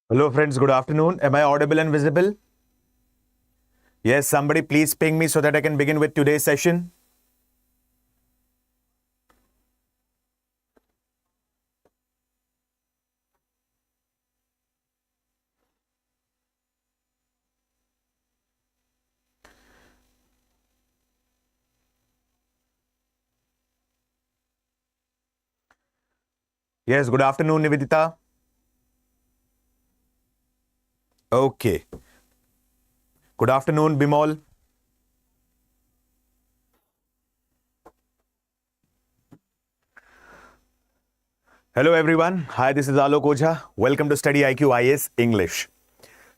Hello friends, good afternoon. Am I audible and visible? Yes, somebody please ping me so that I can begin with today's session. Yes, good afternoon, Nivedita. Okay. Good afternoon, Bimol. Hello everyone. Hi, this is Alok Ojha. Welcome to StudyIQ IS English.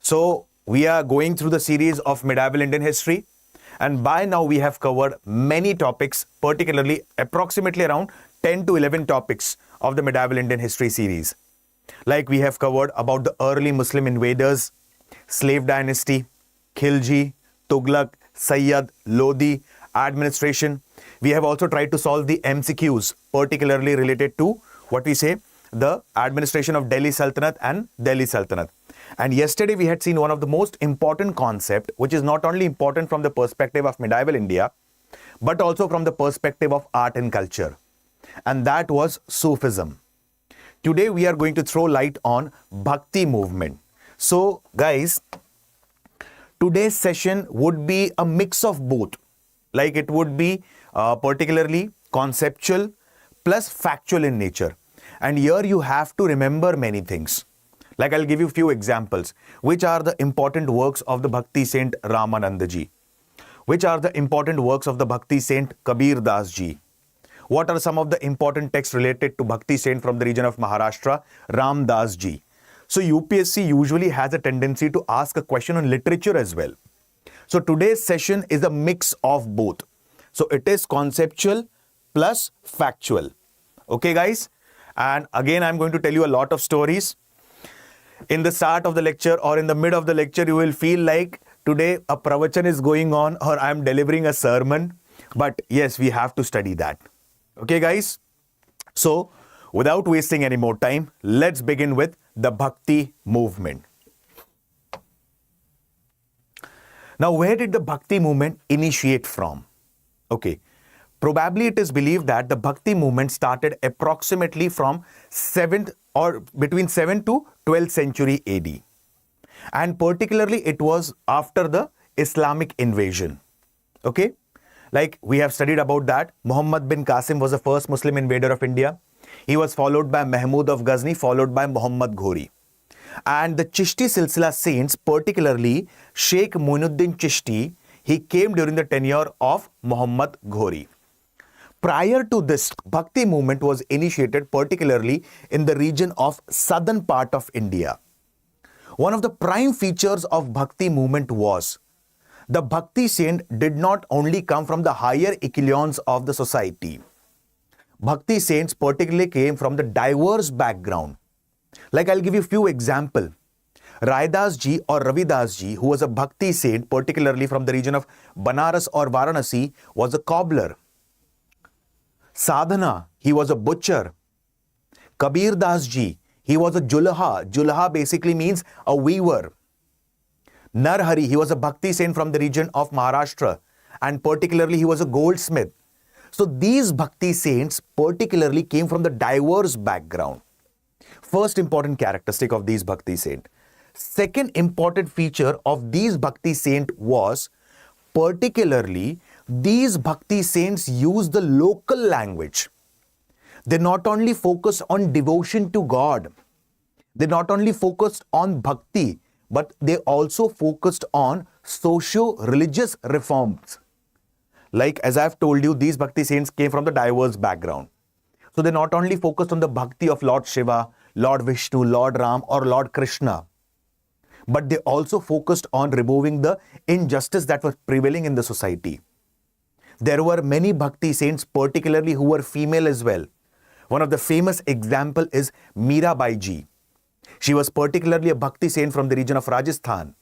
So, we are going through the series of medieval Indian history, and by now we have covered many topics, particularly approximately around 10 to 11 topics of the medieval Indian history series. Like we have covered about the early Muslim invaders, slave dynasty, Khilji, Tughlaq, Sayyid, Lodi, administration. We have also tried to solve the MCQs, particularly related to what we say, the administration of Delhi Sultanate and Delhi Sultanate. And yesterday we had seen one of the most important concept, which is not only important from the perspective of medieval India, but also from the perspective of art and culture. And that was Sufism. Today we are going to throw light on Bhakti movement. So guys, today's session would be a mix of both. Like it would be particularly conceptual plus factual in nature. And here you have to remember many things. Like I'll give you a few examples. Which are the important works of the Bhakti saint Ramanandhu ji? Which are the important works of the Bhakti saint Kabir Das ji? What are some of the important texts related to Bhakti saint from the region of Maharashtra, Ram Das ji? So UPSC usually has a tendency to ask a question on literature as well. So today's session is a mix of both. So it is conceptual plus factual. Okay guys? And again, I'm going to tell you a lot of stories. In the start of the lecture or in the mid of the lecture, you will feel like today a pravachan is going on or I'm delivering a sermon. But yes, we have to study that. Okay, guys? So, without wasting any more time, let's begin with the Bhakti movement. Now, where did the Bhakti movement initiate from? Okay, probably it is believed that the Bhakti movement started approximately from 7th or between 7th to 12th century AD. And particularly it was after the Islamic invasion. Okay? Like we have studied about that, Muhammad bin Qasim was the first Muslim invader of India. He was followed by Mahmud of Ghazni, followed by Muhammad Ghori. And the Chishti Silsila saints, particularly Sheikh Muinuddin Chishti, he came during the tenure of Muhammad Ghori. Prior to this, Bhakti movement was initiated particularly in the region of southern part of India. One of the prime features of Bhakti movement was the Bhakti saint did not only come from the higher echelons of the society. Bhakti saints particularly came from the diverse background. Like I'll give you a few examples. Raidas ji or Ravidas ji, who was a Bhakti saint, particularly from the region of Banaras or Varanasi, was a cobbler. Sadhana, he was a butcher. Kabir Das ji, he was a Julaha. Julaha basically means a weaver. Narhari, he was a Bhakti saint from the region of Maharashtra, and particularly he was a goldsmith. So these Bhakti saints particularly came from the diverse background. First important characteristic of these Bhakti saints. Second important feature of these Bhakti saint was particularly these Bhakti saints used the local language. They not only focused on devotion to God, they not only focused on bhakti, but they also focused on socio-religious reforms. Like as I've told you, these Bhakti saints came from the diverse background. So they not only focused on the bhakti of Lord Shiva, Lord Vishnu, Lord Ram or Lord Krishna, but they also focused on removing the injustice that was prevailing in the society. There were many Bhakti saints, particularly who were female as well. One of the famous example is Miraabai ji. She was particularly a Bhakti saint from the region of Rajasthan.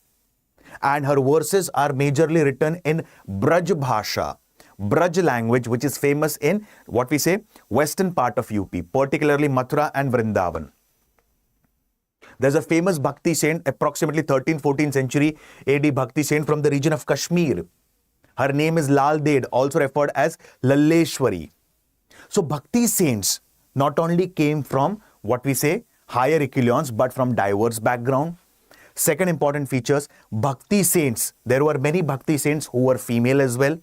And her verses are majorly written in Braj Bhasha, Braj language, which is famous in what we say, western part of UP, particularly Mathura and Vrindavan. There's a famous Bhakti saint, approximately 13th, 14th century AD Bhakti saint from the region of Kashmir. Her name is Lal Ded, also referred as Lalleshwari. So Bhakti saints not only came from what we say higher echelons, but from diverse background. Second important features, Bhakti saints. There were many Bhakti saints who were female as well.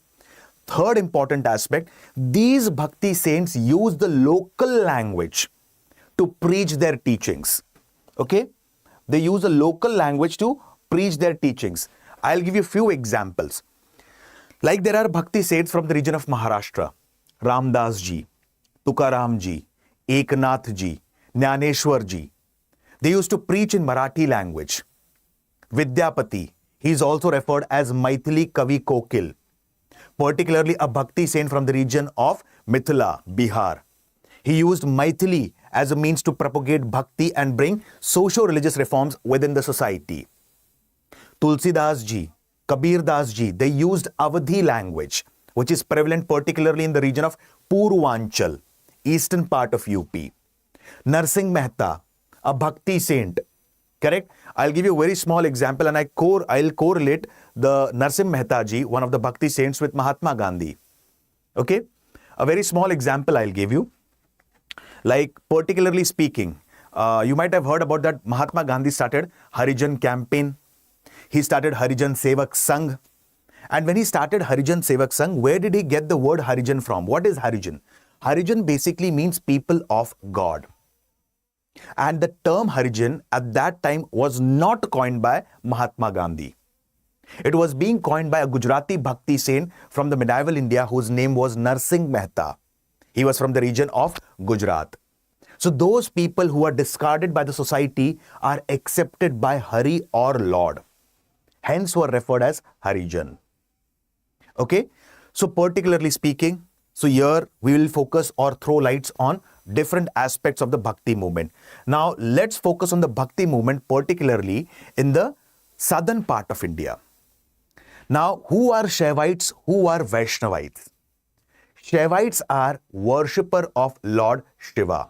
Third important aspect, these Bhakti saints used the local language to preach their teachings. Okay? They use the local language to preach their teachings. I'll give you few examples. Like there are Bhakti saints from the region of Maharashtra. Ramdas ji, Tukaram ji, Eknath ji, Jnaneshwar ji. They used to preach in Marathi language. Vidyapati, he is also referred as Maithili Kavi Kokil, particularly a Bhakti saint from the region of Mithila, Bihar. He used Maithili as a means to propagate Bhakti and bring socio-religious reforms within the society. Tulsidas ji, Kabir Das ji, they used Awadhi language, which is prevalent particularly in the region of Purvanchal, eastern part of UP. Narsingh Mehta, a Bhakti saint, correct? I'll give you a very small example and I'll correlate the Narsingh Mehta ji, one of the Bhakti saints, with Mahatma Gandhi. Okay? A very small example I'll give you. Like particularly speaking, you might have heard about that Mahatma Gandhi started Harijan campaign. He started Harijan Sevak Sangh. And when he started Harijan Sevak Sangh, where did he get the word Harijan from? What is Harijan? Harijan basically means people of God. And the term Harijan at that time was not coined by Mahatma Gandhi. It was being coined by a Gujarati Bhakti saint from the medieval India whose name was Narsingh Mehta. He was from the region of Gujarat. So those people who are discarded by the society are accepted by Hari or Lord. Hence were referred as Harijan. Okay? So particularly speaking, so here we will focus or throw lights on different aspects of the Bhakti movement. Now let's focus on the Bhakti movement particularly in the southern part of India. Now who are Shaivites? Who are Vaishnavites? Shaivites are worshipper of Lord Shiva.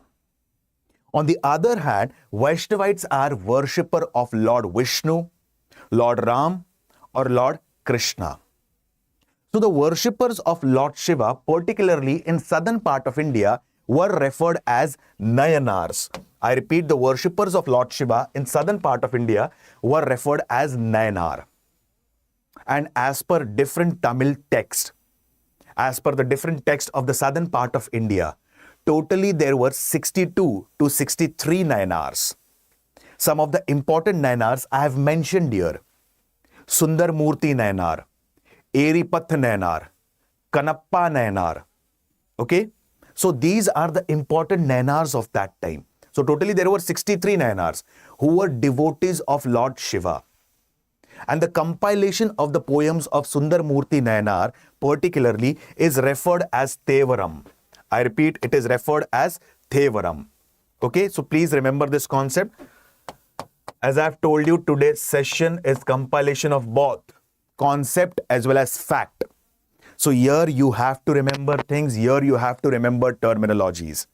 On the other hand, Vaishnavites are worshipper of Lord Vishnu, Lord Ram or Lord Krishna. So the worshippers of Lord Shiva, particularly in southern part of India, were referred as Nayanars. I repeat, the worshippers of Lord Shiva in southern part of India were referred as Nayanar. And as per different Tamil text, as per the different text of the southern part of India, totally there were 62 to 63 Nayanars. Some of the important Nayanars I have mentioned here. Sundar Murti Nayanar, Eripath Nayanar, Kanappa Nayanar. Okay? So these are the important Nayanars of that time. So totally there were 63 Nayanars who were devotees of Lord Shiva. And the compilation of the poems of Sundar Murti Nayanar particularly is referred as Thevaram. I repeat, it is referred as Thevaram. Okay, so please remember this concept. As I have told you, today's session is compilation of both concept as well as fact. So here you have to remember things, here you have to remember terminologies.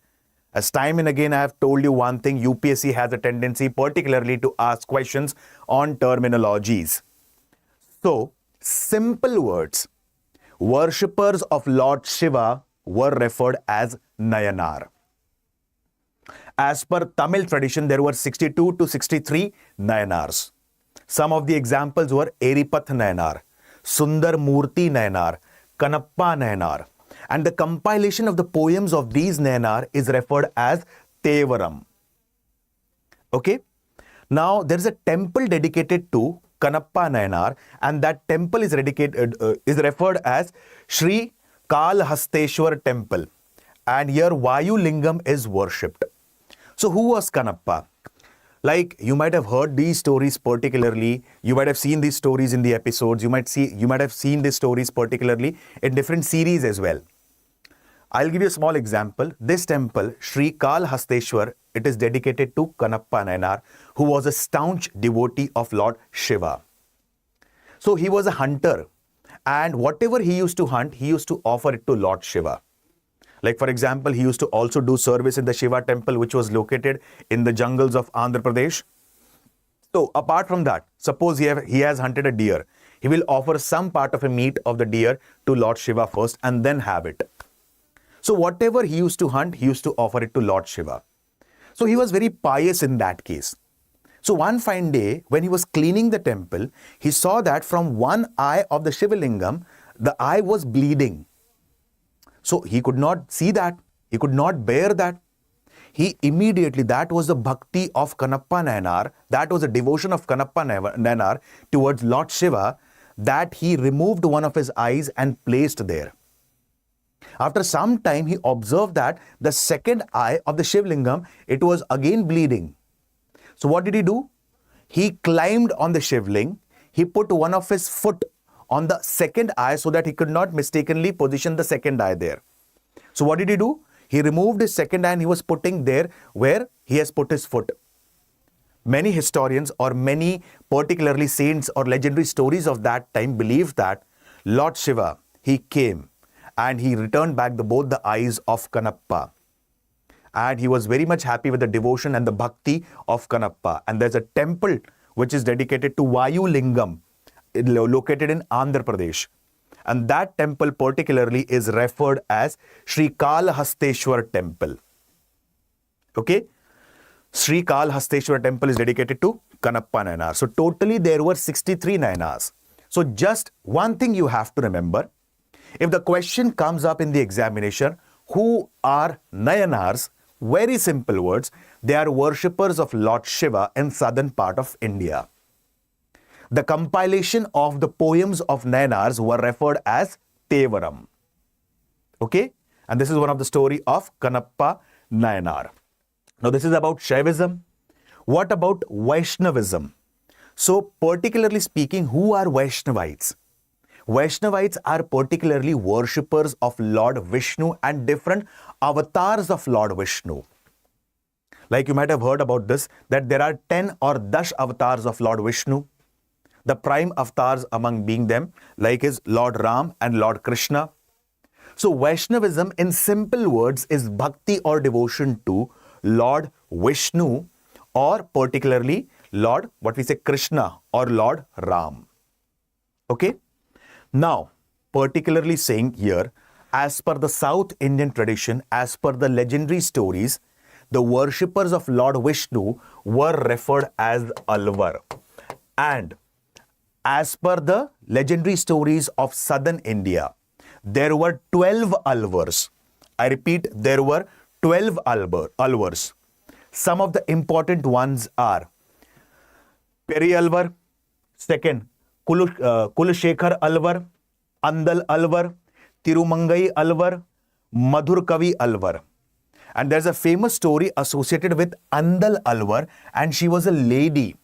As time and again I have told you one thing, UPSC has a tendency particularly to ask questions on terminologies. So, simple words, worshippers of Lord Shiva were referred as Nayanar. As per Tamil tradition, there were 62 to 63 Nayanars. Some of the examples were Eripath Nayanar, Sundar Murti Nayanar, Kanappa Nayanar. And the compilation of the poems of these Nayanar is referred as Thevaram. Okay? Now, there is a temple dedicated to Kanappa Nayanar, and that temple is referred as Sri Kalhasteshwar Temple. And here Vayu Lingam is worshipped. So who was Kanappa? Like you might have heard these stories particularly, you might have seen these stories in the episodes, you might have seen these stories particularly in different series as well. I'll give you a small example. This temple, Sri Kalhasteshwar, it is dedicated to Kanappa Nayanar, who was a staunch devotee of Lord Shiva. So he was a hunter, and whatever he used to hunt, he used to offer it to Lord Shiva. Like for example, he used to also do service in the Shiva temple, which was located in the jungles of Andhra Pradesh. So apart from that, suppose he has hunted a deer. He will offer some part of a meat of the deer to Lord Shiva first and then have it. So whatever he used to hunt, he used to offer it to Lord Shiva. So he was very pious in that case. So one fine day, when he was cleaning the temple, he saw that from one eye of the Shivalingam, the eye was bleeding. So he could not see that. He could not bear that. He immediately, that was the bhakti of Kannappa Nayanar, that was a devotion of Kannappa Nayanar towards Lord Shiva, that he removed one of his eyes and placed there. After some time, he observed that the second eye of the Shivlingam, it was again bleeding. So what did he do? He climbed on the Shivling. He put one of his foot on the second eye so that he could not mistakenly position the second eye there. So what did he do? He removed his second eye and he was putting there where he has put his foot. Many historians or many particularly saints or legendary stories of that time believe that Lord Shiva, he came and he returned back both the eyes of Kannappa. And he was very much happy with the devotion and the bhakti of Kannappa. And there's a temple which is dedicated to Vayu Lingam, located in Andhra Pradesh. And that temple particularly is referred as Sri Kalahasteshwar Temple. Okay? Sri Kalahasteshwar Temple is dedicated to Kannappa Nayanar. So totally there were 63 Nayanars. So just one thing you have to remember. If the question comes up in the examination, who are Nayanars? Very simple words. They are worshippers of Lord Shiva in southern part of India. The compilation of the poems of Nayanars were referred as Tevaram. Okay? And this is one of the story of Kannappa Nayanar. Now this is about Shaivism. What about Vaishnavism? So particularly speaking, who are Vaishnavites? Vaishnavites are particularly worshippers of Lord Vishnu and different avatars of Lord Vishnu. Like you might have heard about this, that there are 10 or 10 avatars of Lord Vishnu. The prime avatars among being them, like is Lord Ram and Lord Krishna. So Vaishnavism in simple words is bhakti or devotion to Lord Vishnu or particularly Lord, what we say, Krishna or Lord Ram. Okay? Now, particularly saying here, as per the South Indian tradition, as per the legendary stories, the worshippers of Lord Vishnu were referred as Alvar. And as per the legendary stories of southern India, there were 12 Alvars. I repeat, there were 12 Alvars. Some of the important ones are Peri Alvar, second, Kulshekhar Alvar, Andal Alvar, Tirumangai Alvar, Madhur Kavi Alvar. And there's a famous story associated with Andal Alvar, and she was a lady.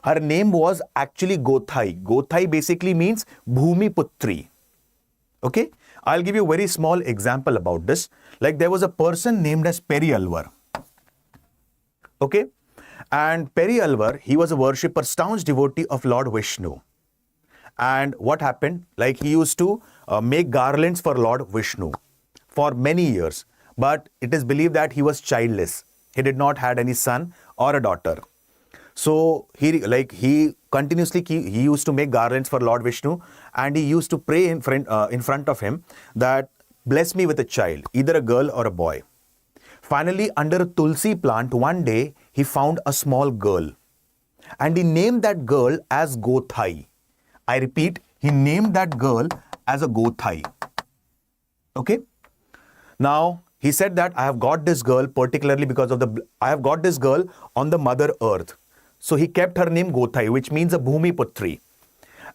Her name was actually Gothai. Gothai basically means Bhumi Putri. Okay? I'll give you a very small example about this. Like there was a person named as Peri Alvar. Okay? And Peri Alvar, he was a worshipper, staunch devotee of Lord Vishnu. And what happened? Like he used to make garlands for Lord Vishnu for many years. But it is believed that he was childless. He did not have any son or a daughter. So he continuously he used to make garlands for Lord Vishnu, and he used to pray in front of him that bless me with a child, either a girl or a boy. Finally, under a tulsi plant, one day he found a small girl, and he named that girl as Gothai. I repeat, he named that girl as a Gothai. Okay. Now he said that I have got this girl particularly because of I have got this girl on the mother earth. So he kept her name Gothai, which means a Bhumi Putri.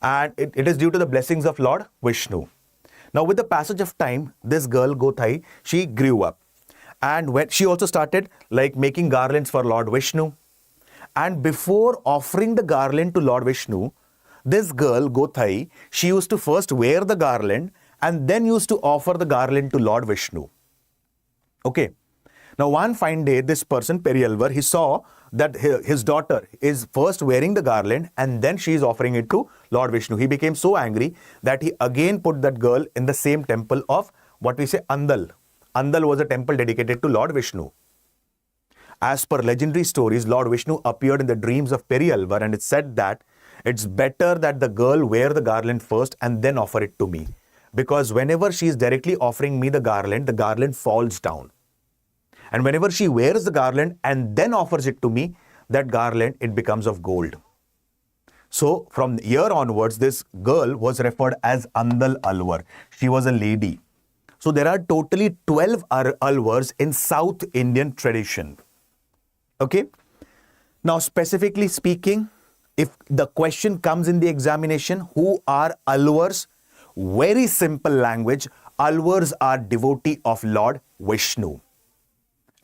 And it is due to the blessings of Lord Vishnu. Now with the passage of time, this girl Gothai, she grew up. And when she also started like making garlands for Lord Vishnu. And before offering the garland to Lord Vishnu, this girl Gothai, she used to first wear the garland and then used to offer the garland to Lord Vishnu. Okay. Now one fine day, this person, Peri Alvar, he saw that his daughter is first wearing the garland and then she is offering it to Lord Vishnu. He became so angry that he again put that girl in the same temple of what we say Andal. Andal was a temple dedicated to Lord Vishnu. As per legendary stories, Lord Vishnu appeared in the dreams of Alvar, and it said that it's better that the girl wear the garland first and then offer it to me. Because whenever she is directly offering me the garland falls down. And whenever she wears the garland and then offers it to me, that garland, it becomes of gold. So from here onwards, this girl was referred as Andal Alvar. She was a lady. So there are totally 12 Alvars in South Indian tradition. Okay. Now, specifically speaking, if the question comes in the examination, who are Alvars? Very simple language. Alvars are devotee of Lord Vishnu.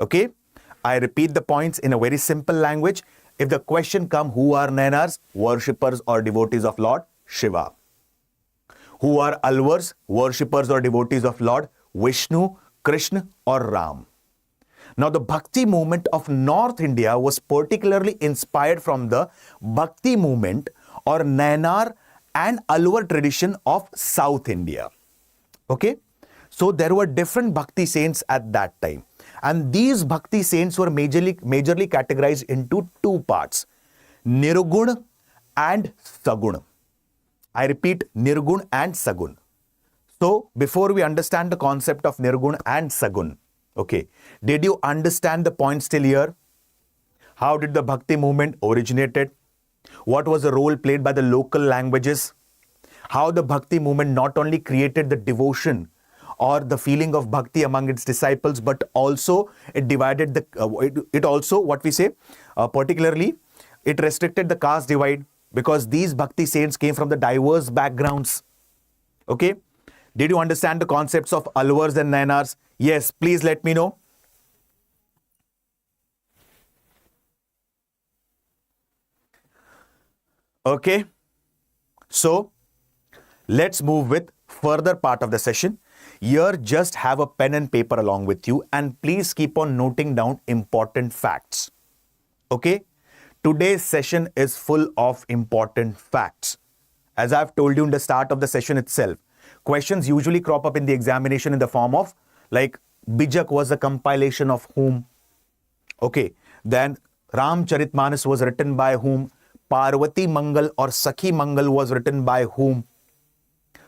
Okay. I repeat the points in a very simple language. If the question comes, who are Nainars? Worshippers or devotees of Lord Shiva. Who are Alvars? Worshippers or devotees of Lord Vishnu, Krishna or Ram. Now, the Bhakti movement of North India was particularly inspired from the Bhakti movement or Nainar and Alvar tradition of South India. Okay? So, there were different Bhakti saints at that time. And these Bhakti saints were majorly categorized into two parts, Nirgun and Sagun. I repeat, Nirgun and Sagun. So, before we understand the concept of Nirgun and Sagun, okay, did you understand the points till here? How did the Bhakti movement originated? What was the role played by the local languages? How the Bhakti movement not only created the devotion or the feeling of bhakti among its disciples, but also it divided the, it also, what we say, particularly, it restricted the caste divide because these bhakti saints came from the diverse backgrounds. Okay? Did you understand the concepts of Alvars and Nainars? Yes, please let me know. Okay? So, let's move with further part of the session. Here, just have a pen and paper along with you and please keep on noting down important facts. Okay? Today's session is full of important facts. As I've told you in the start of the session itself, questions usually crop up in the examination in the form of like Bijak was a compilation of whom? Okay. Then Ramcharitmanas was written by whom? Parvati Mangal or Sakhi Mangal was written by whom?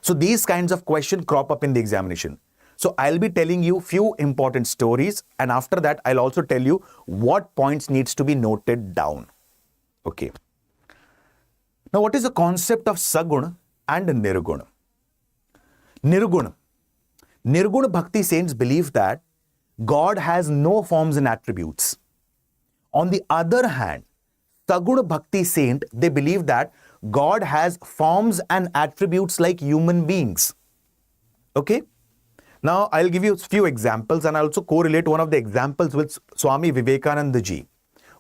So these kinds of questions crop up in the examination. So I'll be telling you few important stories and after that I'll also tell you what points needs to be noted down. Okay. Now what is the concept of Sagun and Nirgun? Nirgun Bhakti saints believe that God has no forms and attributes. On the other hand, Sagun Bhakti saint, they believe that God has forms and attributes like human beings. Okay? Now, I'll give you a few examples and I'll also correlate one of the examples with Swami Vivekananda ji,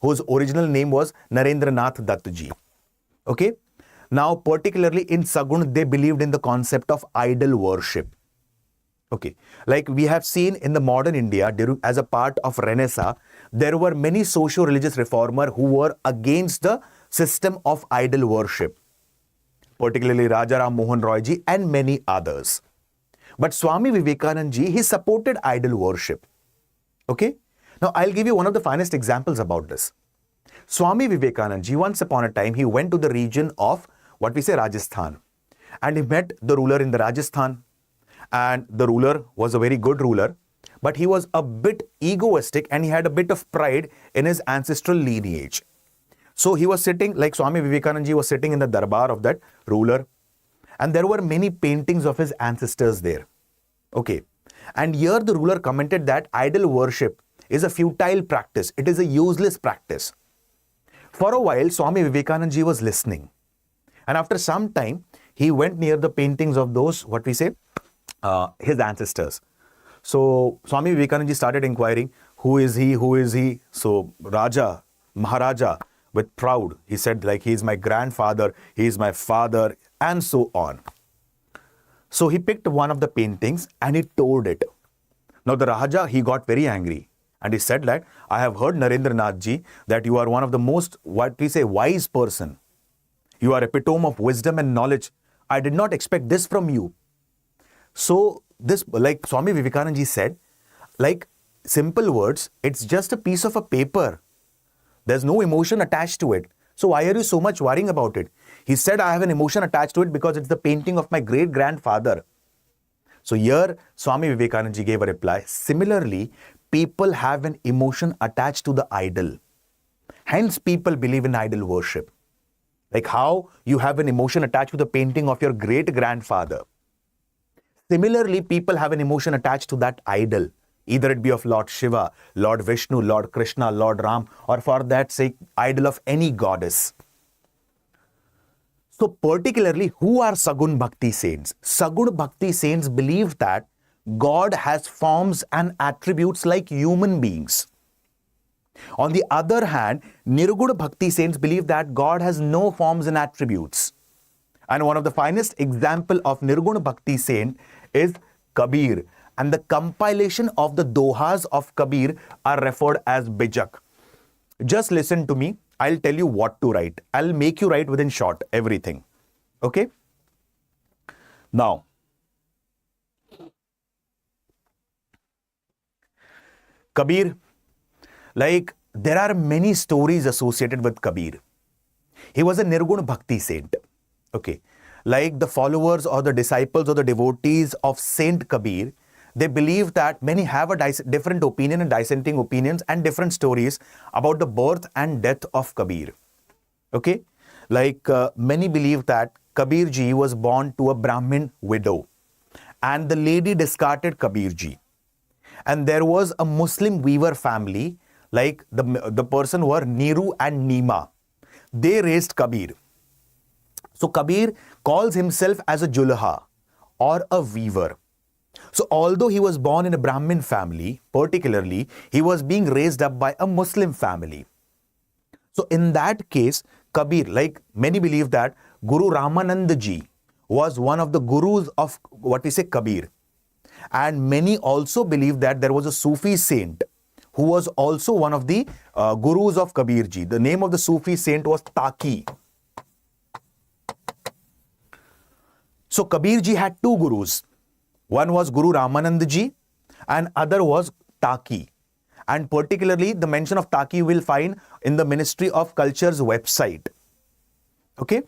whose original name was Narendranath Dutt ji. Okay? Now, particularly in Sagun, they believed in the concept of idol worship. Okay. Like we have seen in the modern India, as a part of Renaissance, there were many socio-religious reformers who were against the system of idol worship, particularly Raja Ram Mohan Roy ji and many others. But Swami Vivekananda ji, he supported idol worship. Okay? Now, I'll give you one of the finest examples about this. Swami Vivekananda ji, once upon a time, he went to the region of what we say Rajasthan and he met the ruler in the Rajasthan. And the ruler was a very good ruler, but he was a bit egoistic and he had a bit of pride in his ancestral lineage. So he was sitting, like Swami Vivekananda ji was sitting in the darbar of that ruler, and there were many paintings of his ancestors there. Okay. And here the ruler commented that idol worship is a futile practice. It is a useless practice. For a while, Swami Vivekananda ji was listening. And after some time, he went near the paintings of those, what we say, his ancestors. So Swami Vivekananda ji started inquiring, who is he? Who is he? So Maharaja, with proud, he said, like, he is my grandfather, he is my father, and so on. So he picked one of the paintings and he tore it. Now the Raja, he got very angry and he said that, I have heard Narendranath ji that you are one of the most, what we say, wise person. You are epitome of wisdom and knowledge. I did not expect this from you. So this, like Swami Vivekananda ji said, like, simple words, it's just a piece of a paper. There's no emotion attached to it. So why are you so much worrying about it? He said, I have an emotion attached to it because it's the painting of my great-grandfather. So here, Swami Vivekananda ji gave a reply. Similarly, people have an emotion attached to the idol. Hence, people believe in idol worship. Like how you have an emotion attached to the painting of your great-grandfather. Similarly, people have an emotion attached to that idol. Either it be of Lord Shiva, Lord Vishnu, Lord Krishna, Lord Ram, or for that sake, idol of any goddess. So particularly, who are Sagun Bhakti saints? Sagun Bhakti saints believe that God has forms and attributes like human beings. On the other hand, Nirguna Bhakti saints believe that God has no forms and attributes. And one of the finest example of Nirguna Bhakti saint is Kabir. And the compilation of the dohas of Kabir are referred as Bijak. Just listen to me. I'll tell you what to write. I'll make you write within short everything. Okay? Now, Kabir, like there are many stories associated with Kabir. He was a Nirguna Bhakti saint. Okay. Like the followers or the disciples or the devotees of Saint Kabir, they believe that many have a different opinion and dissenting opinions and different stories about the birth and death of Kabir. Okay? Like many believe that Kabir ji was born to a Brahmin widow and the lady discarded Kabir ji. And there was a Muslim weaver family, like the person were Niru and Nima. They raised Kabir. So Kabir calls himself as a Julha or a weaver. So although he was born in a Brahmin family, particularly, he was being raised up by a Muslim family. So in that case, Kabir, like many believe that Guru Ramanandhu ji was one of the gurus of what we say Kabir. And many also believe that there was a Sufi saint who was also one of the gurus of Kabir ji. The name of the Sufi saint was Taki. So Kabir ji had two gurus. One was Guru Ramanandhu ji and other was Taki. And particularly the mention of Taki you will find in the Ministry of Culture's website. Okay.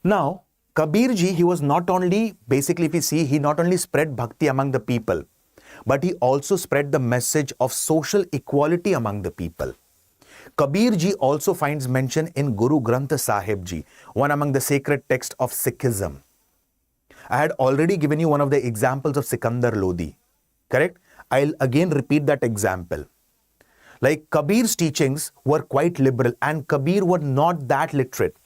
Now, Kabir ji, he was not only, basically if you see, he not only spread bhakti among the people, but he also spread the message of social equality among the people. Kabir ji also finds mention in Guru Granth Sahib ji, one among the sacred texts of Sikhism. I had already given you one of the examples of Sikandar Lodi, correct? I'll again repeat that example. Like Kabir's teachings were quite liberal and Kabir was not that literate.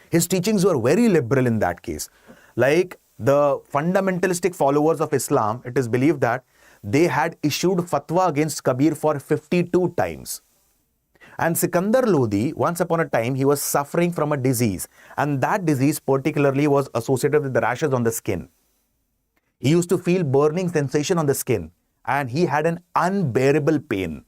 His teachings were very liberal in that case. Like the fundamentalistic followers of Islam, it is believed that they had issued fatwa against Kabir for 52 times. And Sikandar Lodi, once upon a time, he was suffering from a disease. And that disease particularly was associated with the rashes on the skin. He used to feel burning sensation on the skin. And he had an unbearable pain.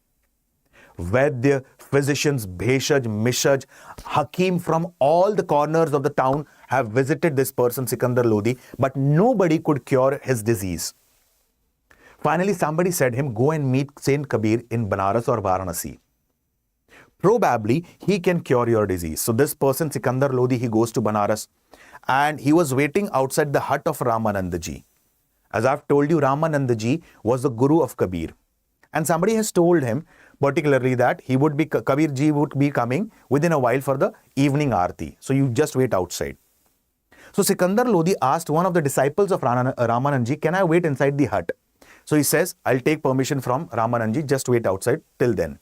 Vaidya, physicians, Bheshaj, Mishaj, Hakim from all the corners of the town have visited this person, Sikandar Lodi, but nobody could cure his disease. Finally, somebody said him, go and meet Saint Kabir in Banaras or Varanasi. Probably he can cure your disease. So this person, Sikandar Lodi, he goes to Banaras and he was waiting outside the hut of Ramanandhu ji. As I've told you, Ramanandhu ji was the guru of Kabir. And somebody has told him, particularly that Kabir ji would be coming within a while for the evening aarti. So you just wait outside. So Sikandar Lodi asked one of the disciples of Ramanand ji, can I wait inside the hut? So he says, I'll take permission from Ramanand ji, just wait outside till then.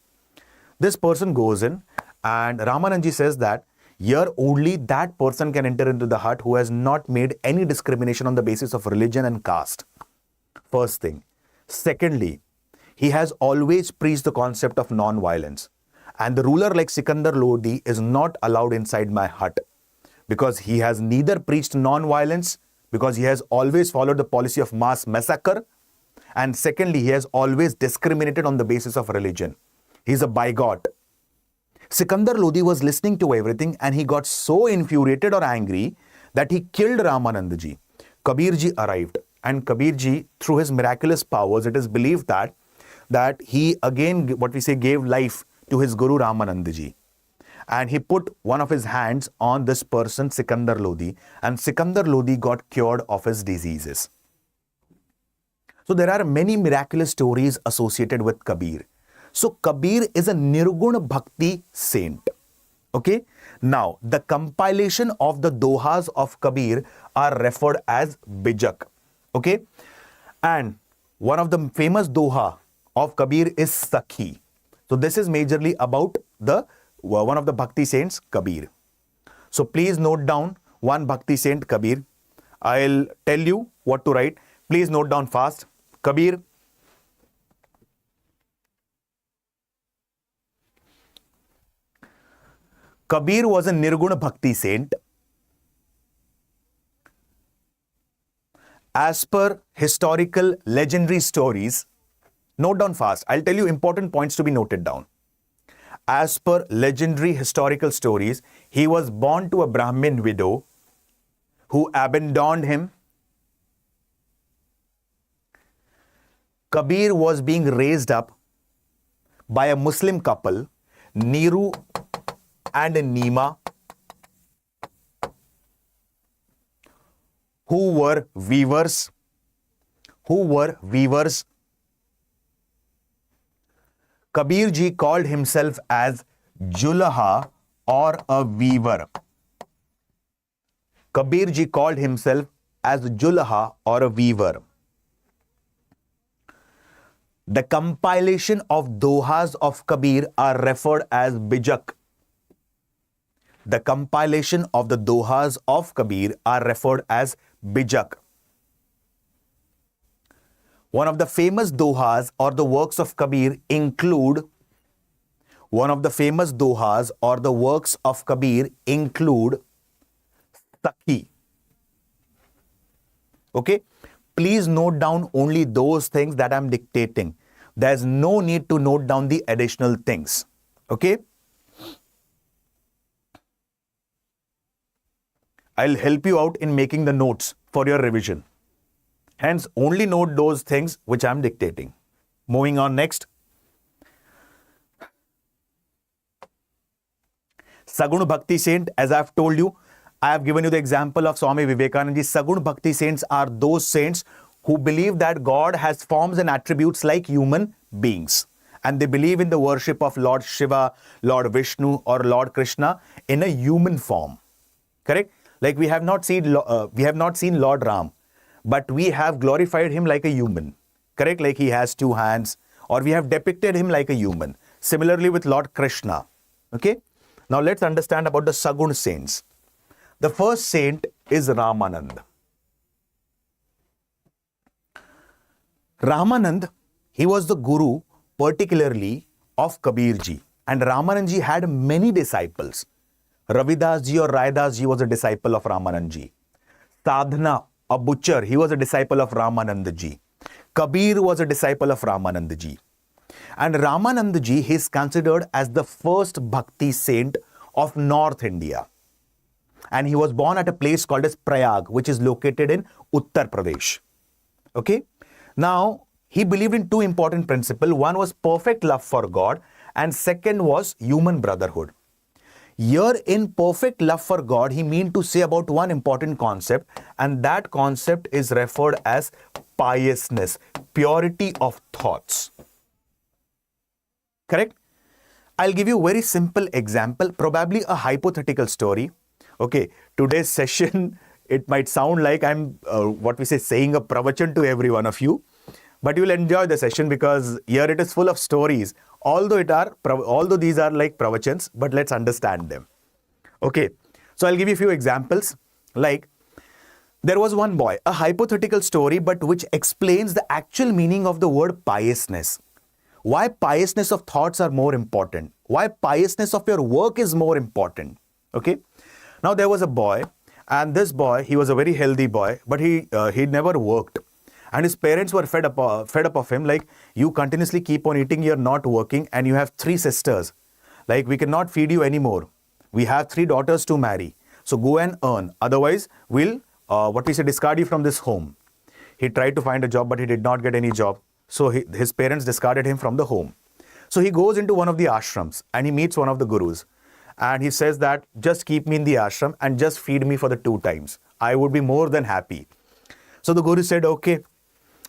This person goes in and Ramanand ji says that here only that person can enter into the hut who has not made any discrimination on the basis of religion and caste. First thing. Secondly, he has always preached the concept of non-violence. And the ruler like Sikandar Lodi is not allowed inside my hut because he has neither preached non-violence, because he has always followed the policy of mass massacre. And secondly, he has always discriminated on the basis of religion. He's a bigot. Sikandar Lodi was listening to everything and he got so infuriated or angry that he killed Ramanand ji. Kabir ji arrived and Kabir ji, through his miraculous powers, it is believed that that he again, what we say, gave life to his Guru Ramanandhu ji. And he put one of his hands on this person, Sikandar Lodi, and Sikandar Lodi got cured of his diseases. So there are many miraculous stories associated with Kabir. So Kabir is a Nirguna Bhakti saint. Okay. Now, the compilation of the dohas of Kabir are referred as Bijak. Okay. And one of the famous doha of Kabir is Sakhi. So this is majorly about the one of the Bhakti saints, Kabir. So please note down one Bhakti saint, Kabir. I'll tell you what to write. Please note down fast. Kabir. Kabir was a Nirguna Bhakti saint. As per historical legendary stories, note down fast. I'll tell you important points to be noted down. As per legendary historical stories, he was born to a Brahmin widow who abandoned him. Kabir was being raised up by a Muslim couple, Neeru and Neema, who were weavers. Kabir ji called himself as Julaha or a weaver. Kabir ji called himself as Julaha or a weaver. The compilation of dohas of Kabir are referred as Bijak. The compilation of the dohas of Kabir are referred as Bijak. One of the famous dohas or the works of Kabir include Sakhi. Okay? Please note down only those things that I'm dictating. There's no need to note down the additional things. Okay? I'll help you out in making the notes for your revision. Hence, only note those things which I'm dictating. Moving on next. Sagun Bhakti saint, as I've told you, I have given you the example of Swami Vivekananda. Sagun Bhakti saints are those saints who believe that God has forms and attributes like human beings. And they believe in the worship of Lord Shiva, Lord Vishnu or Lord Krishna in a human form. Correct? Like we have not seen Lord Ram, but we have glorified him like a human. Correct? Like he has two hands, or we have depicted him like a human. Similarly with Lord Krishna. Okay? Now let's understand about the Sagun saints. The first saint is Ramanand. Ramanand, he was the guru particularly of Kabir ji. And Ramanand ji had many disciples. Ravidas ji or Raidas ji was a disciple of Ramanand ji. Sadhana, a butcher, he was a disciple of Ramanand ji. Kabir was a disciple of Ramanand ji. And Ramanand ji is considered as the first Bhakti saint of North India. And he was born at a place called as Prayag, which is located in Uttar Pradesh. Okay? Now, he believed in two important principles. One was perfect love for God, and second was human brotherhood. Here in perfect love for God, he meant to say about one important concept, and that concept is referred as piousness, purity of thoughts. Correct? I'll give you a very simple example, probably a hypothetical story. Okay, today's session, it might sound like I'm, saying a pravachan to every one of you, but you'll enjoy the session because here it is full of stories. Although these are like pravachans, but let's understand them. Okay, so I'll give you a few examples. Like, there was one boy, a hypothetical story, but which explains the actual meaning of the word piousness. Why piousness of thoughts are more important. Why piousness of your work is more important. Okay, now there was a boy, and this boy, he was a very healthy boy, but he never worked. And his parents were fed up of him, like, you continuously keep on eating, you're not working, and you have 3 sisters. Like, we cannot feed you anymore. We have 3 daughters to marry. So go and earn. Otherwise, we'll, discard you from this home. He tried to find a job, but he did not get any job. So his parents discarded him from the home. So he goes into one of the ashrams and he meets one of the gurus. And he says that just keep me in the ashram and just feed me for the 2 times. I would be more than happy. So the guru said, okay.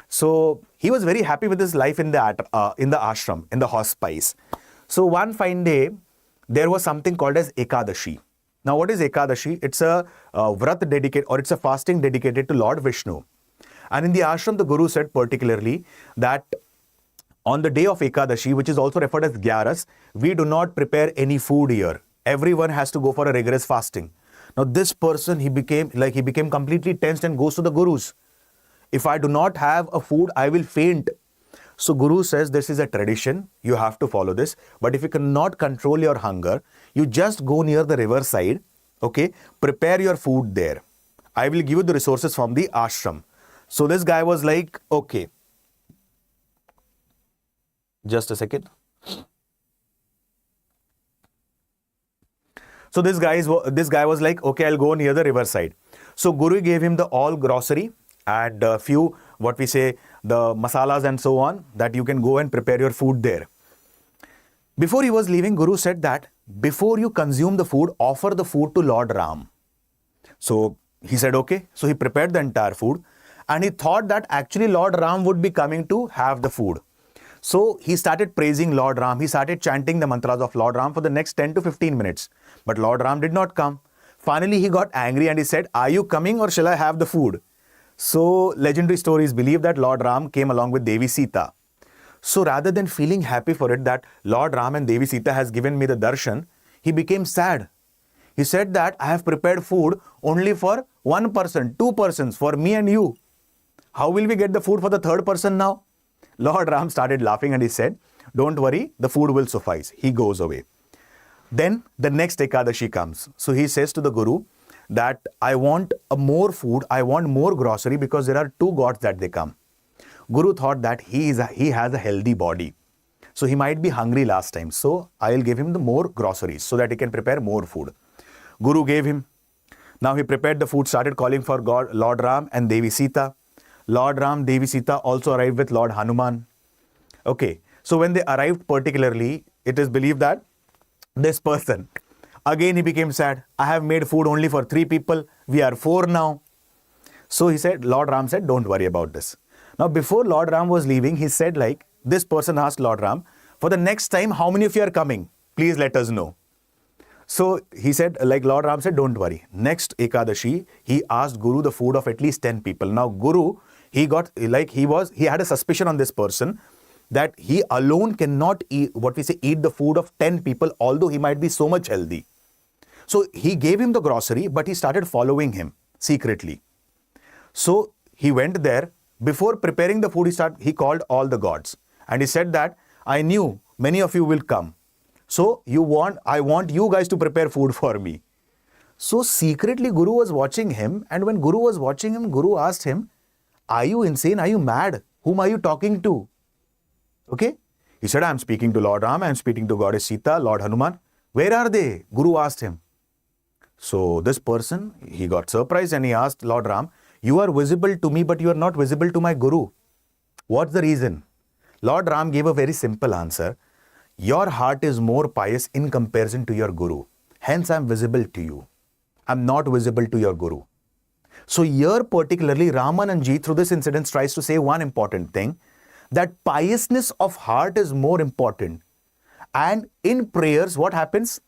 So he was very happy with his life in the ashram, in the hospice. So one fine day, there was something called as Ekadashi. Now what is Ekadashi? It's a vrat dedicated, or it's a fasting dedicated to Lord Vishnu. And in the ashram, the guru said particularly that on the day of Ekadashi, which is also referred as Gyaras, we do not prepare any food here. Everyone has to go for a rigorous fasting. Now this person, he became completely tensed and goes to the gurus. If I do not have a food, I will faint. So Guru says this is a tradition, you have to follow this. But if you cannot control your hunger, you just go near the riverside, okay? Prepare your food there. I will give you the resources from the ashram. So this guy was like, okay. Just a second. So this guy was like, okay, I'll go near the riverside. So Guru gave him the all grocery and a few, what we say, the masalas and so on, that you can go and prepare your food there. Before he was leaving, Guru said that before you consume the food, offer the food to Lord Ram. So he said, okay. So he prepared the entire food and he thought that actually Lord Ram would be coming to have the food. So he started praising Lord Ram. He started chanting the mantras of Lord Ram for the next 10 to 15 minutes. But Lord Ram did not come. Finally, he got angry and he said, are you coming or shall I have the food? So legendary stories believe that Lord Ram came along with Devi Sita. So rather than feeling happy for it that Lord Ram and Devi Sita has given me the darshan, he became sad. He said that I have prepared food only for 1 person, 2 persons, for me and you. How will we get the food for the 3rd person now? Lord Ram started laughing and he said, don't worry, the food will suffice. He goes away. Then the next Ekadashi comes. So he says to the Guru that I want more food, I want more grocery because there are 2 gods that they come. Guru thought that he has a healthy body. So he might be hungry last time. So I'll give him the more groceries so that he can prepare more food. Guru gave him. Now he prepared the food, started calling for God, Lord Ram and Devi Sita. Lord Ram, Devi Sita also arrived with Lord Hanuman. Okay. So when they arrived particularly, it is believed that this person, again he became sad. I have made food only for 3 people. We are 4 now. So he said, Lord Ram said, don't worry about this. Now before Lord Ram was leaving, he said like, this person asked Lord Ram, for the next time, how many of you are coming? Please let us know. So he said, like Lord Ram said, don't worry. Next Ekadashi, he asked Guru the food of at least 10 people. Now Guru, he had a suspicion on this person that he alone cannot eat the food of 10 people, although he might be so much healthy. So he gave him the grocery, but he started following him secretly. So he went there. Before preparing the food, he called all the gods. And he said that, I knew many of you will come. So I want you guys to prepare food for me. So secretly Guru was watching him. And when Guru was watching him, Guru asked him, are you insane? Are you mad? Whom are you talking to? Okay. He said, I'm speaking to Lord Ram. I'm speaking to Goddess Sita, Lord Hanuman. Where are they? Guru asked him. So this person, he got surprised and he asked Lord Ram, you are visible to me, but you are not visible to my Guru. What's the reason? Lord Ram gave a very simple answer. Your heart is more pious in comparison to your Guru. Hence, I'm visible to you. I'm not visible to your Guru. So here particularly, Ramanandji through this incident tries to say one important thing, that piousness of heart is more important. And in prayers, what happens?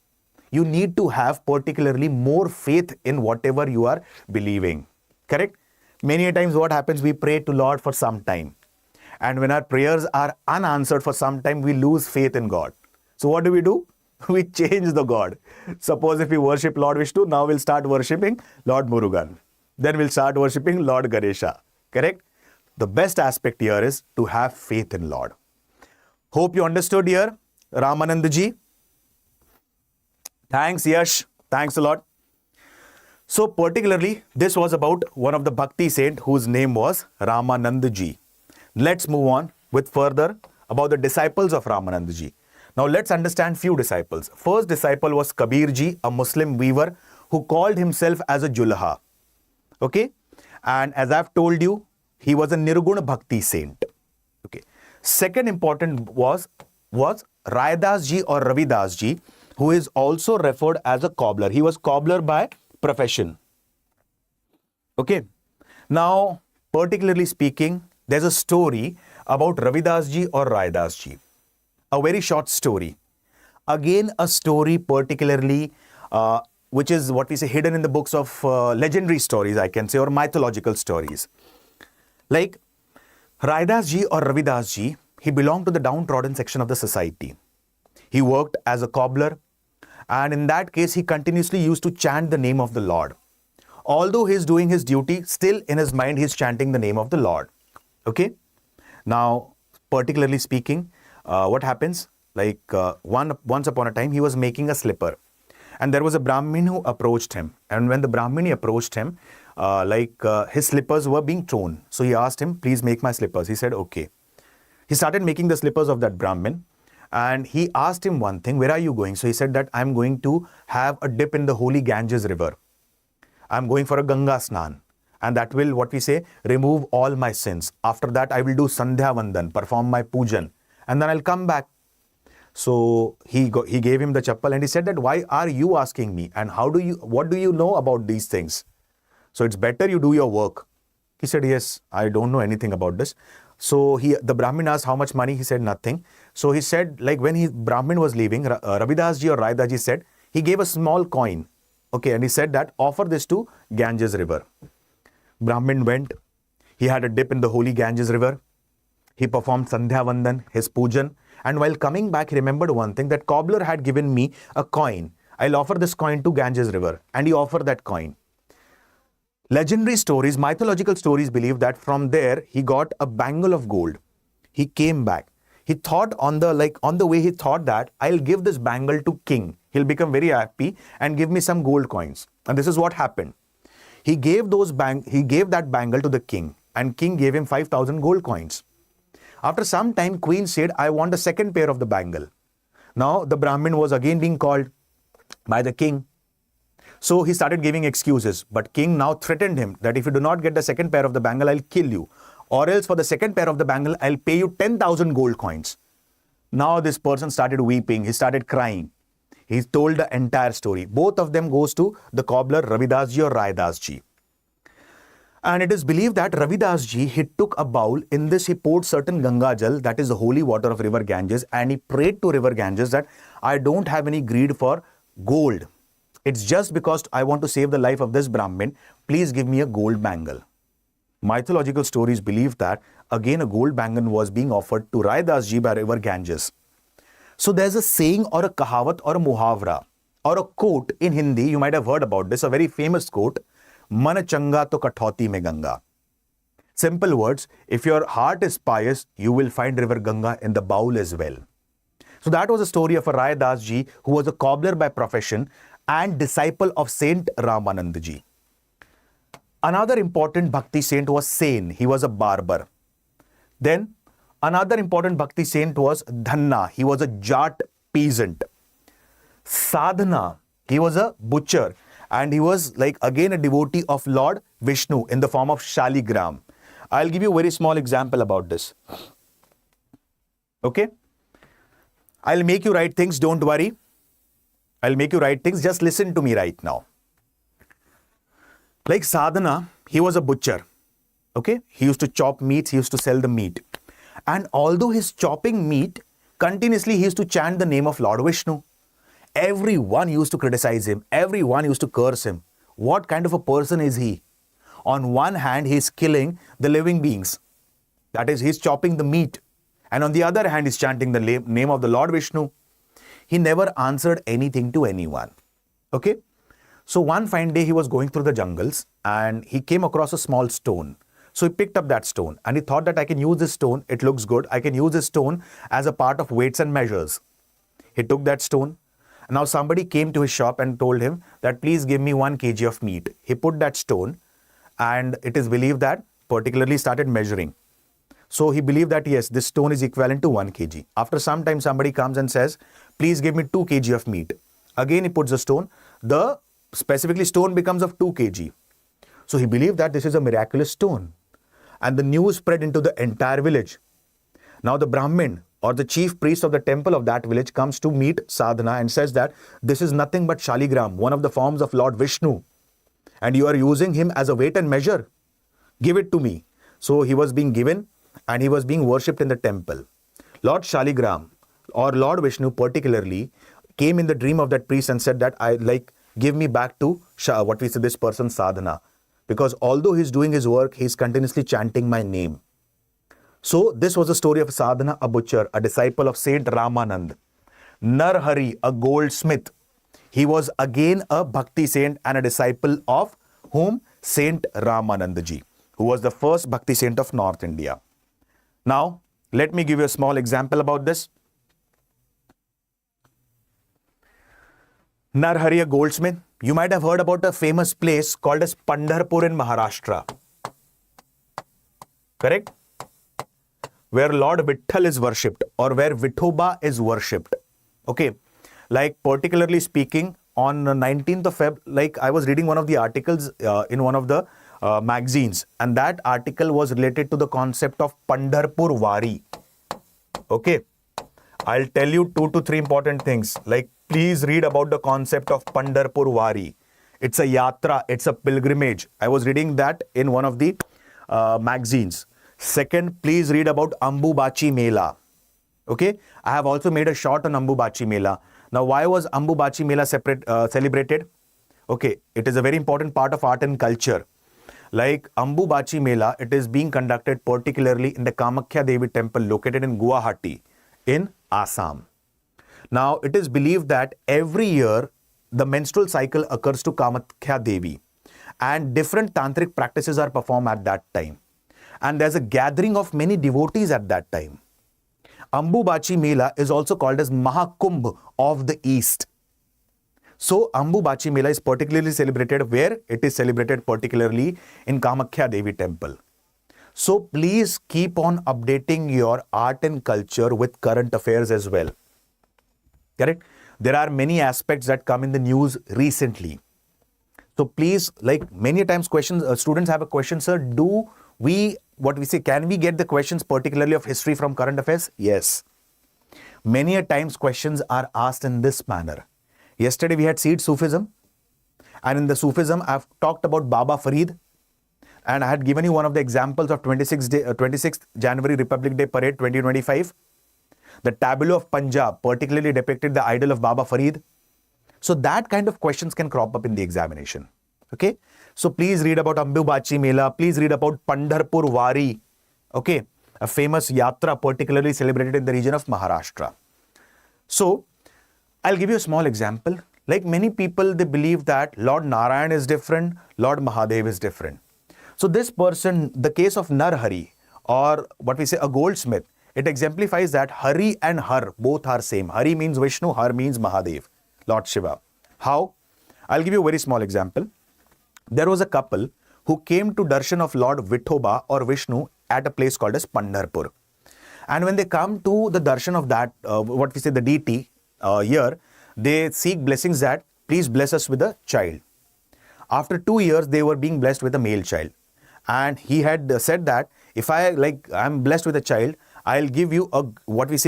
You need to have particularly more faith in whatever you are believing. Correct? Many times what happens, we pray to Lord for some time. And when our prayers are unanswered for some time, we lose faith in God. So what do? We change the God. Suppose if we worship Lord Vishnu, now we'll start worshipping Lord Murugan. Then we'll start worshipping Lord Ganesha. Correct? The best aspect here is to have faith in Lord. Hope you understood here, Ramanandji. Thanks, Yash. Thanks a lot. So particularly, this was about one of the Bhakti saint whose name was Ramanandji. Let's move on with further about the disciples of Ramanandji. Now let's understand few disciples. First disciple was Kabirji, a Muslim weaver who called himself as a Julha. Okay? And as I've told you, he was a Nirguna Bhakti saint. Okay. Second important was Raidas ji or Ravidas ji, who is also referred as a cobbler. He was cobbler by profession. Okay. Now, particularly speaking, there's a story about Ravidas ji or Raidas ji. A very short story. Again, a story particularly which is what we say hidden in the books of legendary stories, I can say, or mythological stories. Like Raidas ji or Ravidas ji, he belonged to the downtrodden section of the society. He worked as a cobbler, and in that case, he continuously used to chant the name of the Lord. Although he is doing his duty, still in his mind, he is chanting the name of the Lord. Okay? Now, particularly speaking, what happens? Like once upon a time, he was making a slipper. And there was a Brahmin who approached him. And when the Brahmini approached him, his slippers were being torn. So he asked him, please make my slippers. He said, okay. He started making the slippers of that Brahmin. And he asked him one thing, where are you going? So he said that I'm going to have a dip in the holy Ganges river. I'm going for a Ganga Snan. And that will, what we say, remove all my sins. After that, I will do Sandhya Vandan, perform my pujan. And then I'll come back. So he gave him the chappal and he said that, why are you asking me? And what do you know about these things? So it's better you do your work. He said, yes, I don't know anything about this. So the Brahmin asked how much money. He said nothing. So he said, like when Brahmin was leaving, Ravidas ji or Raidas ji said, he gave a small coin. Okay, and he said that offer this to Ganges river. Brahmin went. He had a dip in the holy Ganges river. He performed Sandhya Vandan, his pujan. And while coming back, he remembered one thing, that cobbler had given me a coin. I'll offer this coin to Ganges river. And he offered that coin. Legendary stories, mythological stories believe that from there, he got a bangle of gold. He came back. He thought on the way he thought that I'll give this bangle to king. He'll become very happy and give me some gold coins. And this is what happened. He gave that bangle to the king, and king gave him 5,000 gold coins. After some time, queen said, I want a second pair of the bangle. Now the Brahmin was again being called by the king. So he started giving excuses. But king now threatened him that if you do not get the second pair of the bangle, I'll kill you. Or else for the second pair of the bangle, I'll pay you 10,000 gold coins. Now this person started weeping. He started crying. He told the entire story. Both of them goes to the cobbler Ravidas ji or Raidas ji. And it is believed that Ravidas ji, he took a bowl. In this, he poured certain Ganga Jal, that is the holy water of river Ganges. And he prayed to river Ganges that I don't have any greed for gold. It's just because I want to save the life of this Brahmin. Please give me a gold bangle. Mythological stories believe that again a gold bangle was being offered to Raidas ji by river Ganges. So there's a saying or a kahawat or a muhavra or a quote in Hindi. You might have heard about this, a very famous quote. Man changa to kathauti mein Ganga. Simple words, if your heart is pious, you will find river Ganga in the bowl as well. So that was a story of a Raidas ji who was a cobbler by profession and disciple of Saint Ramanandhu ji. Another important Bhakti saint was Sen. He was a barber. Then another important Bhakti saint was Dhanna. He was a Jat peasant. Sadhana. He was a butcher. And he was again a devotee of Lord Vishnu in the form of Shaligram. I'll give you a very small example about this. Okay? I'll make you write things, don't worry. I'll make you write things, just listen to me right now. Like Sadhana, he was a butcher. Okay? He used to chop meat, he used to sell the meat. And although he's chopping meat, continuously he used to chant the name of Lord Vishnu. Everyone used to criticize him. Everyone used to curse him. What kind of a person is he? On one hand, he's killing the living beings. That is, he's chopping the meat. And on the other hand, he's chanting the name of the Lord Vishnu. He never answered anything to anyone. Okay? So one fine day, he was going through the jungles and he came across a small stone. So he picked up that stone and he thought that I can use this stone. It looks good. I can use this stone as a part of weights and measures. He took that stone. Now somebody came to his shop and told him that please give me 1 kg of meat. He put that stone and it is believed that particularly started measuring. So he believed that yes, this stone is equivalent to 1 kg. After some time somebody comes and says, please give me 2 kg of meat. Again he puts the stone. The specifically stone becomes of 2 kg. So he believed that this is a miraculous stone. And the news spread into the entire village. Now the Brahmin or the chief priest of the temple of that village comes to meet Sadhana and says that this is nothing but Shaligram, one of the forms of Lord Vishnu, and you are using him as a weight and measure. Give it to me. So he was being given and he was being worshipped in the temple. Lord Shaligram or Lord Vishnu particularly came in the dream of that priest and said that give me back to this person's sadhana, because although he's doing his work, he's continuously chanting my name. So this was the story of Sadhana, a butcher, a disciple of Saint Ramanand. Narhari, a goldsmith. He was again a bhakti saint and a disciple of whom? Saint Ramanand ji, who was the first bhakti saint of North India. Now, let me give you a small example about this. Narhari, a goldsmith. You might have heard about a famous place called as Pandarpur in Maharashtra. Correct? Where Lord Vitthal is worshipped or where Vithoba is worshipped. Okay. Like particularly speaking, on 19th of Feb, I was reading one of the articles in one of the magazines, and that article was related to the concept of Pandarpurwari. Okay. I'll tell you 2 to 3 important things. Please read about the concept of Pandarpurwari. It's a yatra, it's a pilgrimage. I was reading that in one of the magazines. Second, please read about Ambubachi Mela. Okay, I have also made a short on Ambubachi Mela. Now, why was Ambubachi Mela celebrated? Okay, it is a very important part of art and culture. Like Ambubachi Mela, it is being conducted particularly in the Kamakhya Devi temple located in Guwahati in Assam. Now, it is believed that every year the menstrual cycle occurs to Kamakhya Devi and different tantric practices are performed at that time. And there's a gathering of many devotees at that time. Ambubachi Mela is also called as Mahakumbh of the East. So, Ambubachi Mela is particularly celebrated where? It is celebrated particularly in Kamakhya Devi temple. So, please keep on updating your art and culture with current affairs as well. Correct? There are many aspects that come in the news recently. So, please, many times students have a question, sir, can we get the questions particularly of history from current affairs? Yes. Many a times questions are asked in this manner. Yesterday we had Seed Sufism, and in the Sufism I've talked about Baba Farid, and I had given you one of the examples of 26th January Republic Day Parade 2025. The tableau of Punjab particularly depicted the idol of Baba Farid. So that kind of questions can crop up in the examination. Okay. So please read about Ambubachi Mela. Please read about Pandarpurwari. Okay. A famous yatra particularly celebrated in the region of Maharashtra. So I'll give you a small example. Like many people, they believe that Lord Narayan is different, Lord Mahadev is different. So this person, the case of Narhari, or a goldsmith, it exemplifies that Hari and Har both are same. Hari means Vishnu, Har means Mahadev, Lord Shiva. How? I'll give you a very small example. There was a couple who came to darshan of Lord Vithoba or Vishnu at a place called as Pandarpur. And when they come to the darshan of that, the deity here, they seek blessings that please bless us with a child. After 2 years, they were being blessed with a male child. And he had said that if I'm blessed with a child, I'll give you a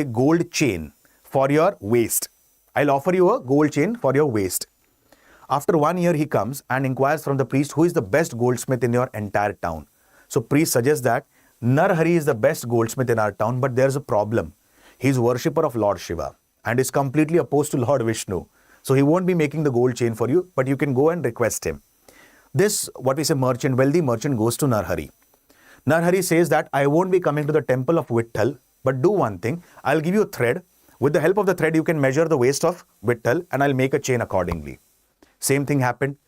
gold chain for your waist. I'll offer you a gold chain for your waist. After 1 year, he comes and inquires from the priest who is the best goldsmith in your entire town. So priest suggests that Narhari is the best goldsmith in our town, but there's a problem. He's worshipper of Lord Shiva and is completely opposed to Lord Vishnu. So he won't be making the gold chain for you, but you can go and request him. This, wealthy merchant goes to Narhari. Narhari says that I won't be coming to the temple of Vitthal, but do one thing. I'll give you a thread. With the help of the thread, you can measure the waist of Vitthal and I'll make a chain accordingly. Same thing happened.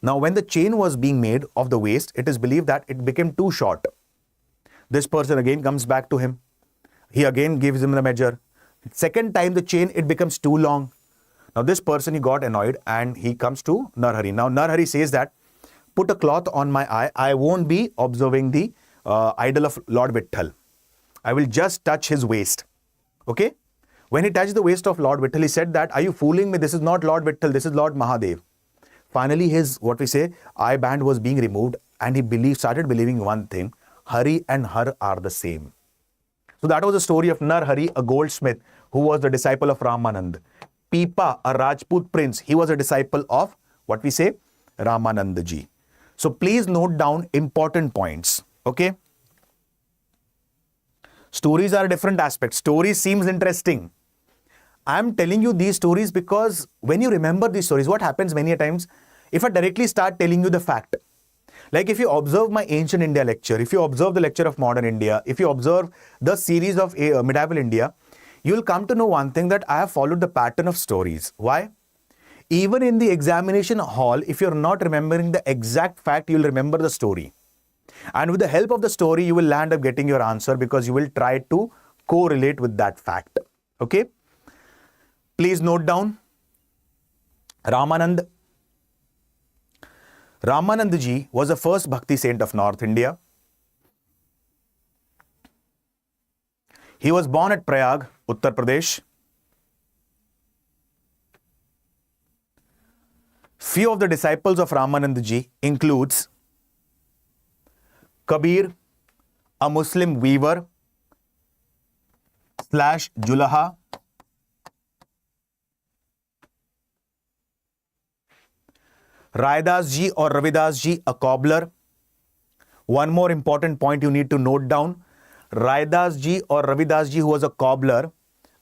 Now, when the chain was being made of the waist, it is believed that it became too short. This person again comes back to him. He again gives him the measure. Second time, the chain, it becomes too long. Now, this person, he got annoyed and he comes to Narhari. Now, Narhari says that, put a cloth on my eye. I won't be observing the idol of Lord Vitthal. I will just touch his waist. Okay? When he touched the waist of Lord Vitthal, he said that, are you fooling me? This is not Lord Vitthal. This is Lord Mahadev. Finally, his, eye band was being removed and he started believing one thing. Hari and Har are the same. So that was the story of Narhari, a goldsmith who was the disciple of Ramanand. Pipa, a Rajput prince, he was a disciple of what we say, Ramanand ji. So please note down important points. Okay. Stories are different aspects. Stories seems interesting. I'm telling you these stories because when you remember these stories, what happens many a times, if I directly start telling you the fact, like if you observe my ancient India lecture, if you observe the lecture of modern India, if you observe the series of medieval India, you will come to know one thing, that I have followed the pattern of stories. Why? Even in the examination hall, if you're not remembering the exact fact, you'll remember the story. And with the help of the story, you will land up getting your answer because you will try to correlate with that fact. Okay? Please note down Ramanand. Ramanand ji was the first Bhakti saint of North India. He was born at Prayag, Uttar Pradesh. Few of the disciples of Ramanand ji includes Kabir, a Muslim weaver / Julaha, Raidas ji or Ravidas ji, a cobbler. One more important point you need to note down. Raidas ji or Ravidas ji, who was a cobbler,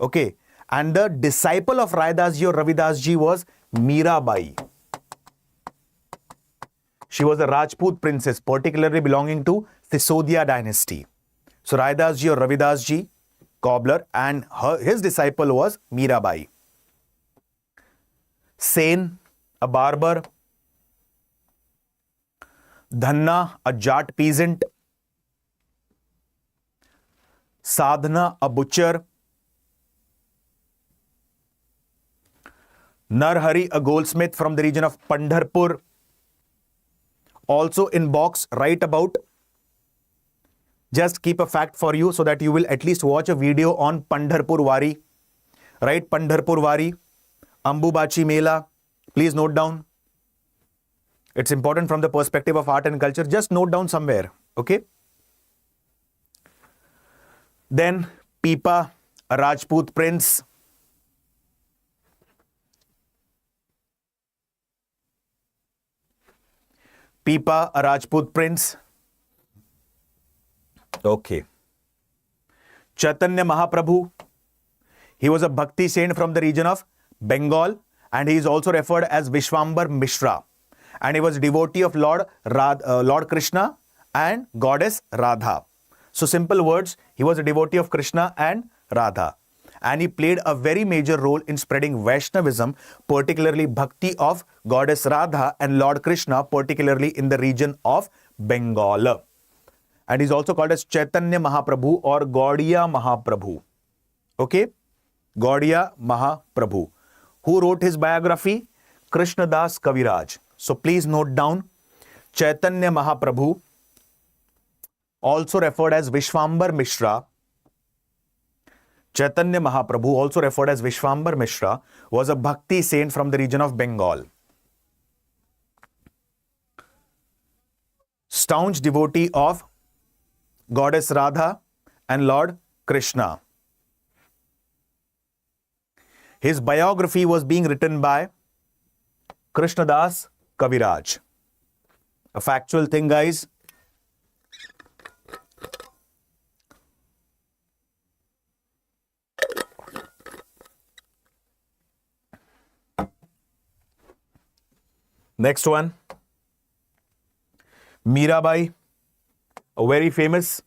okay, and the disciple of Raidas ji or Ravidas ji was Miraabai. She was a Rajput princess, particularly belonging to Sisodia dynasty. So Raidas ji or Ravidas ji, cobbler, and his disciple was Miraabai. Sen, a barber. Dhanna, a Jat peasant. Sadhana, a butcher. Narhari, a goldsmith from the region of Pandarpur. Also in box, write about, just keep a fact for you so that you will at least watch a video on Pandarpurwari. Right, Pandarpurwari, Ambubachi Mela. Please note down. It's important from the perspective of art and culture. Just note down somewhere. Okay. Then Pipa, a Rajput prince. Pipa, a Rajput prince. Okay. Chaitanya Mahaprabhu. He was a Bhakti saint from the region of Bengal, and he is also referred as Vishwambar Mishra. And he was a devotee of Lord Krishna and Goddess Radha. So simple words, he was a devotee of Krishna and Radha. And he played a very major role in spreading Vaishnavism, particularly Bhakti of Goddess Radha and Lord Krishna, particularly in the region of Bengal. And he's also called as Chaitanya Mahaprabhu or Gaudiya Mahaprabhu. Okay? Gaudiya Mahaprabhu. Who wrote his biography? Krishnadas Kaviraj. So please note down Chaitanya Mahaprabhu, also referred as Vishwambar Mishra. Chaitanya Mahaprabhu, also referred as Vishwambar Mishra, was a Bhakti saint from the region of Bengal. Staunch devotee of Goddess Radha and Lord Krishna. His biography was being written by Krishnadas Kaviraj. A factual thing, guys. Next one. Miraabai, a very famous.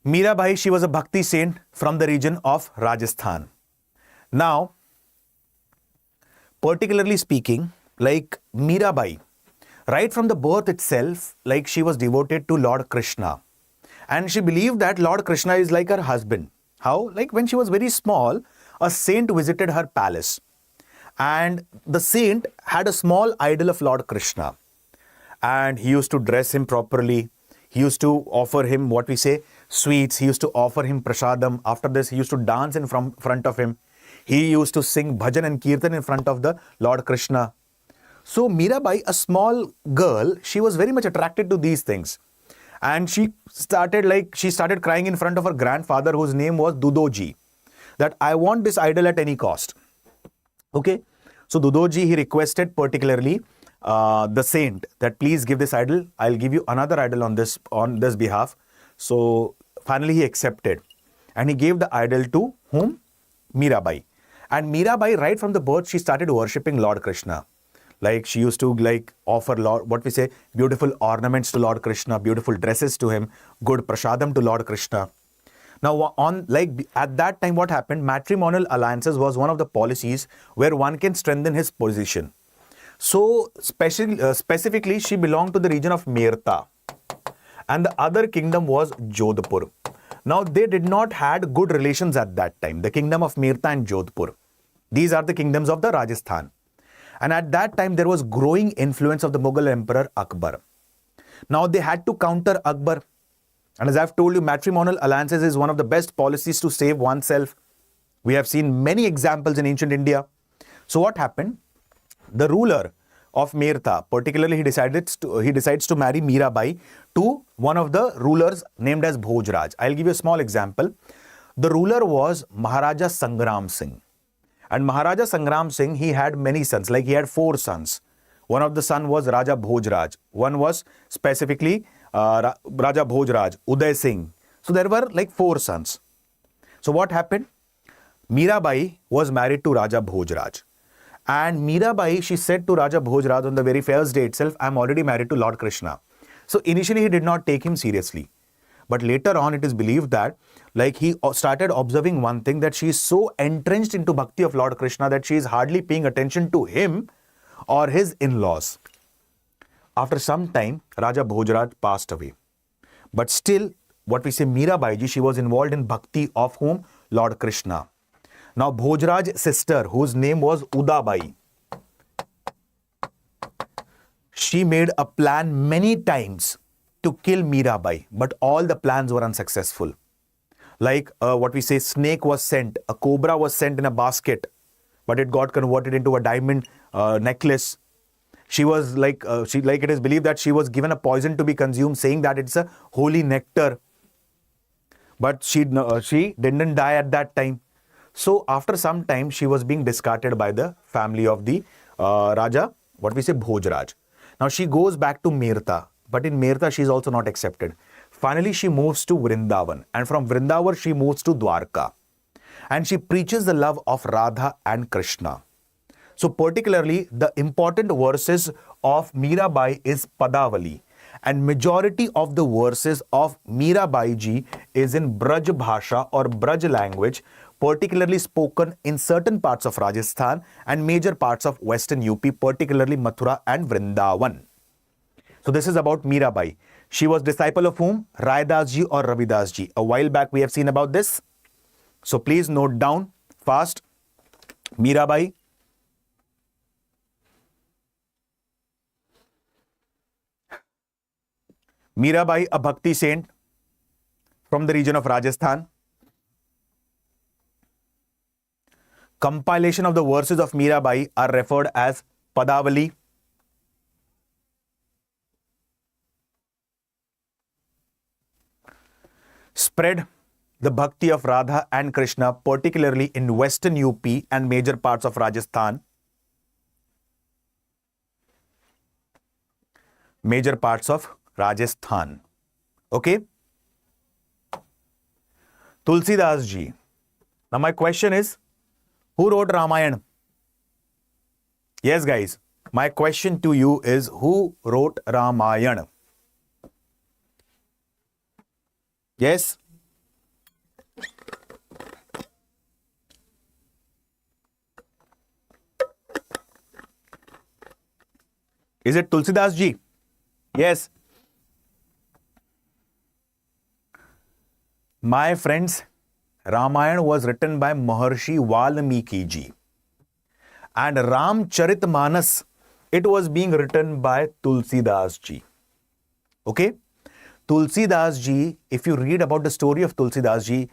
Miraabai, she was a Bhakti saint from the region of Rajasthan. Now, particularly speaking, like Miraabai, right from the birth itself, like she was devoted to Lord Krishna. And she believed that Lord Krishna is like her husband. How? Like when she was very small, a saint visited her palace. And the saint had a small idol of Lord Krishna. And he used to dress him properly. He used to offer him what we say, sweets. He used to offer him prasadam. After this, he used to dance in front of him. He used to sing bhajan and kirtan in front of the Lord Krishna. So Miraabai, a small girl, she was very much attracted to these things. And she started crying in front of her grandfather, whose name was Dudoji, that I want this idol at any cost. Okay, so Dudoji, he requested particularly the saint that please give this idol. I'll give you another idol on this behalf. So finally he accepted, and he gave the idol to whom? Miraabai. And Miraabai, right from the birth, she started worshipping Lord Krishna. Like she used to offer beautiful ornaments to Lord Krishna, beautiful dresses to him, good prasadam to Lord Krishna. Now, at that time, what happened? Matrimonial alliances was one of the policies where one can strengthen his position. So, specifically, she belonged to the region of Merta, and the other kingdom was Jodhpur. Now, they did not had good relations at that time. The kingdom of Merta and Jodhpur. These are the kingdoms of the Rajasthan. And at that time, there was growing influence of the Mughal Emperor Akbar. Now, they had to counter Akbar. And as I've told you, matrimonial alliances is one of the best policies to save oneself. We have seen many examples in ancient India. So what happened? The ruler of Merta, particularly he decides to marry Miraabai to one of the rulers named as Bhojraj. I'll give you a small example. The ruler was Maharaja Sangram Singh. And Maharaja Sangram Singh, he had many sons, he had 4 sons. One of the son was Raja Bhojraj. One was specifically Raja Bhojraj, Uday Singh. So there were 4 sons. So what happened? Miraabai was married to Raja Bhojraj. And Miraabai, she said to Raja Bhojraj on the very first day itself, I'm already married to Lord Krishna. So initially he did not take him seriously. But later on it is believed that he started observing one thing, that she is so entrenched into bhakti of Lord Krishna that she is hardly paying attention to him or his in-laws. After some time, Raja Bhojraj passed away. But still, Miraabai ji, she was involved in bhakti of whom? Lord Krishna. Now, Bhojraj's sister, whose name was Udabai, she made a plan many times to kill Miraabai, but all the plans were unsuccessful. Snake was sent, a cobra was sent in a basket, but it got converted into a diamond necklace. She was it is believed that she was given a poison to be consumed, saying that it's a holy nectar. But she didn't die at that time. So after some time, she was being discarded by the family of the Raja, Bhojraj. Now she goes back to Merta, but in Merta she is also not accepted. Finally, she moves to Vrindavan, and from Vrindavan she moves to Dwarka. And she preaches the love of Radha and Krishna. So particularly, the important verses of Miraabai is Padavali. And majority of the verses of Miraabai ji is in Braj Bhasha or Braj language, particularly spoken in certain parts of Rajasthan and major parts of Western UP, particularly Mathura and Vrindavan. So this is about Miraabai. She was disciple of whom? Raidas ji or Ravidas ji. A while back we have seen about this. So please note down fast. Miraabai. Miraabai, a bhakti saint from the region of Rajasthan. Compilation of the verses of Miraabai are referred as Padavali. Spread the bhakti of Radha and Krishna, particularly in Western UP and major parts of Rajasthan. Major parts of Rajasthan. Okay. Tulsidas ji. Now my question is, who wrote Ramayana? Yes, guys. My question to you is, who wrote Ramayana? Yes. Is it Tulsidas ji? Yes. My friends, Ramayana was written by Maharshi Valmiki ji. And Ramcharitmanas, it was being written by Tulsidas ji. Okay? Tulsidas ji, if you read about the story of Tulsidas ji,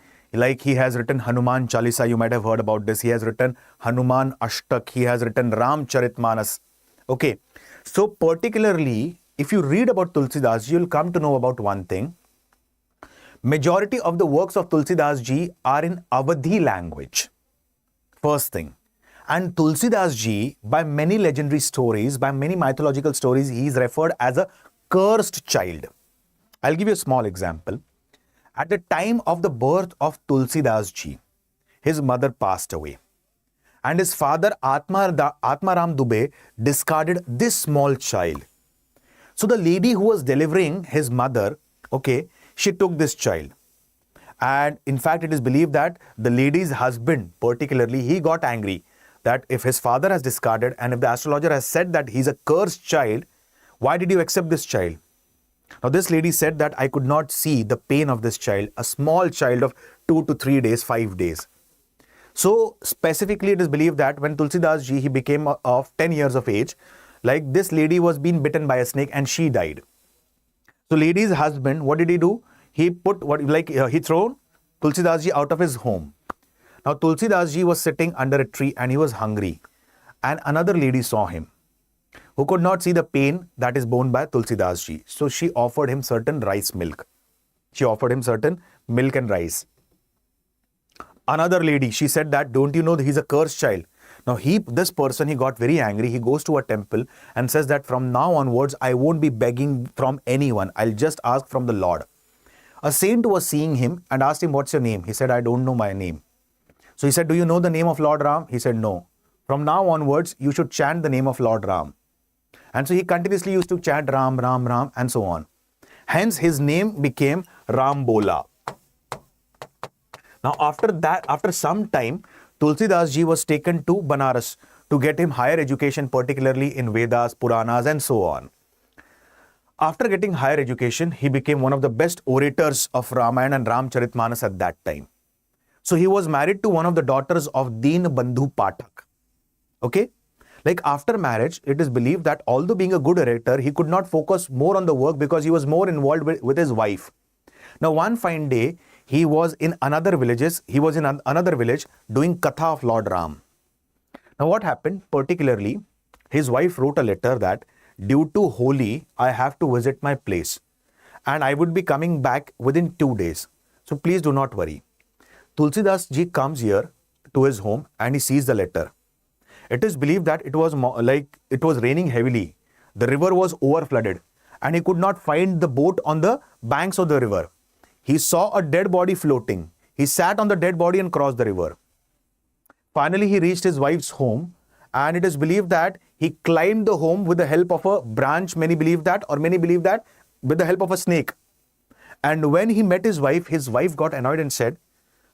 he has written Hanuman Chalisa, you might have heard about this. He has written Hanuman Ashtak, he has written Ramcharitmanas. Okay. So particularly, if you read about Tulsidas ji, you'll come to know about one thing. Majority of the works of Tulsidas ji are in Awadhi language. First thing. And Tulsidas ji, by many legendary stories, by many mythological stories, he is referred as a cursed child. I'll give you a small example. At the time of the birth of Tulsidas ji, his mother passed away. And his father Atmaram Dubey discarded this small child. So the lady who was delivering his mother, okay, she took this child. And in fact, it is believed that the lady's husband, particularly, he got angry that if his father has discarded and if the astrologer has said that he's a cursed child, why did you accept this child? Now, this lady said that I could not see the pain of this child, a small child of 2 to 3 days, 5 days. So, specifically, it is believed that when Tulsidas ji, he became of 10 years of age, like this lady was being bitten by a snake and she died. So, lady's husband, what did he do? He put, he thrown Tulsidas ji out of his home. Now, Tulsidas ji was sitting under a tree and he was hungry. And another lady saw him, who could not see the pain that is borne by Tulsidas ji. So she offered him certain rice milk. She offered him certain milk and rice. Another lady, she said that, don't you know that he's a cursed child? Now this person, he got very angry. He goes to a temple and says that from now onwards, I won't be begging from anyone. I'll just ask from the Lord. A saint was seeing him and asked him, what's your name? He said, I don't know my name. So he said, do you know the name of Lord Ram? He said, no. From now onwards, you should chant the name of Lord Ram. And so he continuously used to chant Ram, Ram, Ram, and so on. Hence, his name became Ram Bola. Now, after some time, Tulsidas ji was taken to Banaras to get him higher education, particularly in Vedas, Puranas, and so on. After getting higher education, he became one of the best orators of Ramayana and Ramcharitmanas at that time. So he was married to one of the daughters of Deen Bandhu Pathak. Okay? Like after marriage, it is believed that although being a good orator, he could not focus more on the work because he was more involved with his wife. Now, one fine day, he was in another village doing Katha of Lord Ram. Now, what happened? Particularly, his wife wrote a letter that due to Holi, I have to visit my place and I would be coming back within 2 days. So please do not worry. Tulsidas ji comes here to his home and he sees the letter. It is believed that it was raining heavily. The river was overflooded and he could not find the boat on the banks of the river. He saw a dead body floating. He sat on the dead body and crossed the river. Finally, he reached his wife's home and it is believed that he climbed the home with the help of a branch. Many believe that with the help of a snake. And when he met his wife got annoyed and said,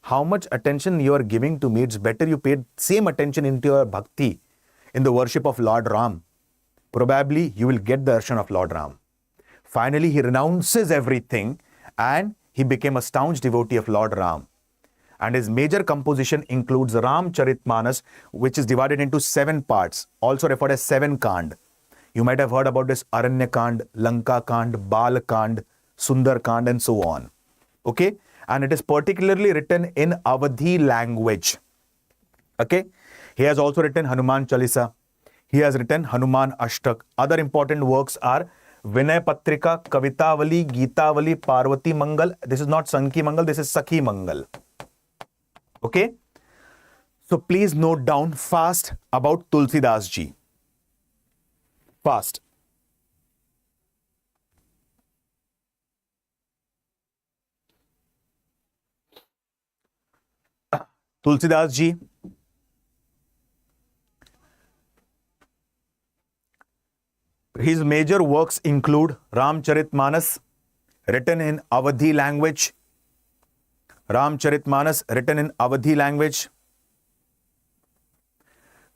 how much attention you are giving to me, it's better you paid same attention into your bhakti in the worship of Lord Ram. Probably you will get the darshan of Lord Ram. Finally, he renounces everything and he became a staunch devotee of Lord Ram. And his major composition includes Ramcharitmanas, which is divided into 7 parts, also referred as 7 Kand. You might have heard about this Aranya Kand, Lanka Kand, Bal Kand, Sundar Kand, and so on. Okay? And it is particularly written in Awadhi language. Okay? He has also written Hanuman Chalisa. He has written Hanuman Ashtak. Other important works are Vinay Patrika, Kavitavali, Geetavali, Parvati Mangal. This is not Sanki Mangal, this is Sakhi Mangal. Okay? So please note down fast about Tulsidas ji. Fast. Tulsidas ji, his major works include Ramcharitmanas, written in Awadhi language, Ramcharitmanas, written in Awadhi language,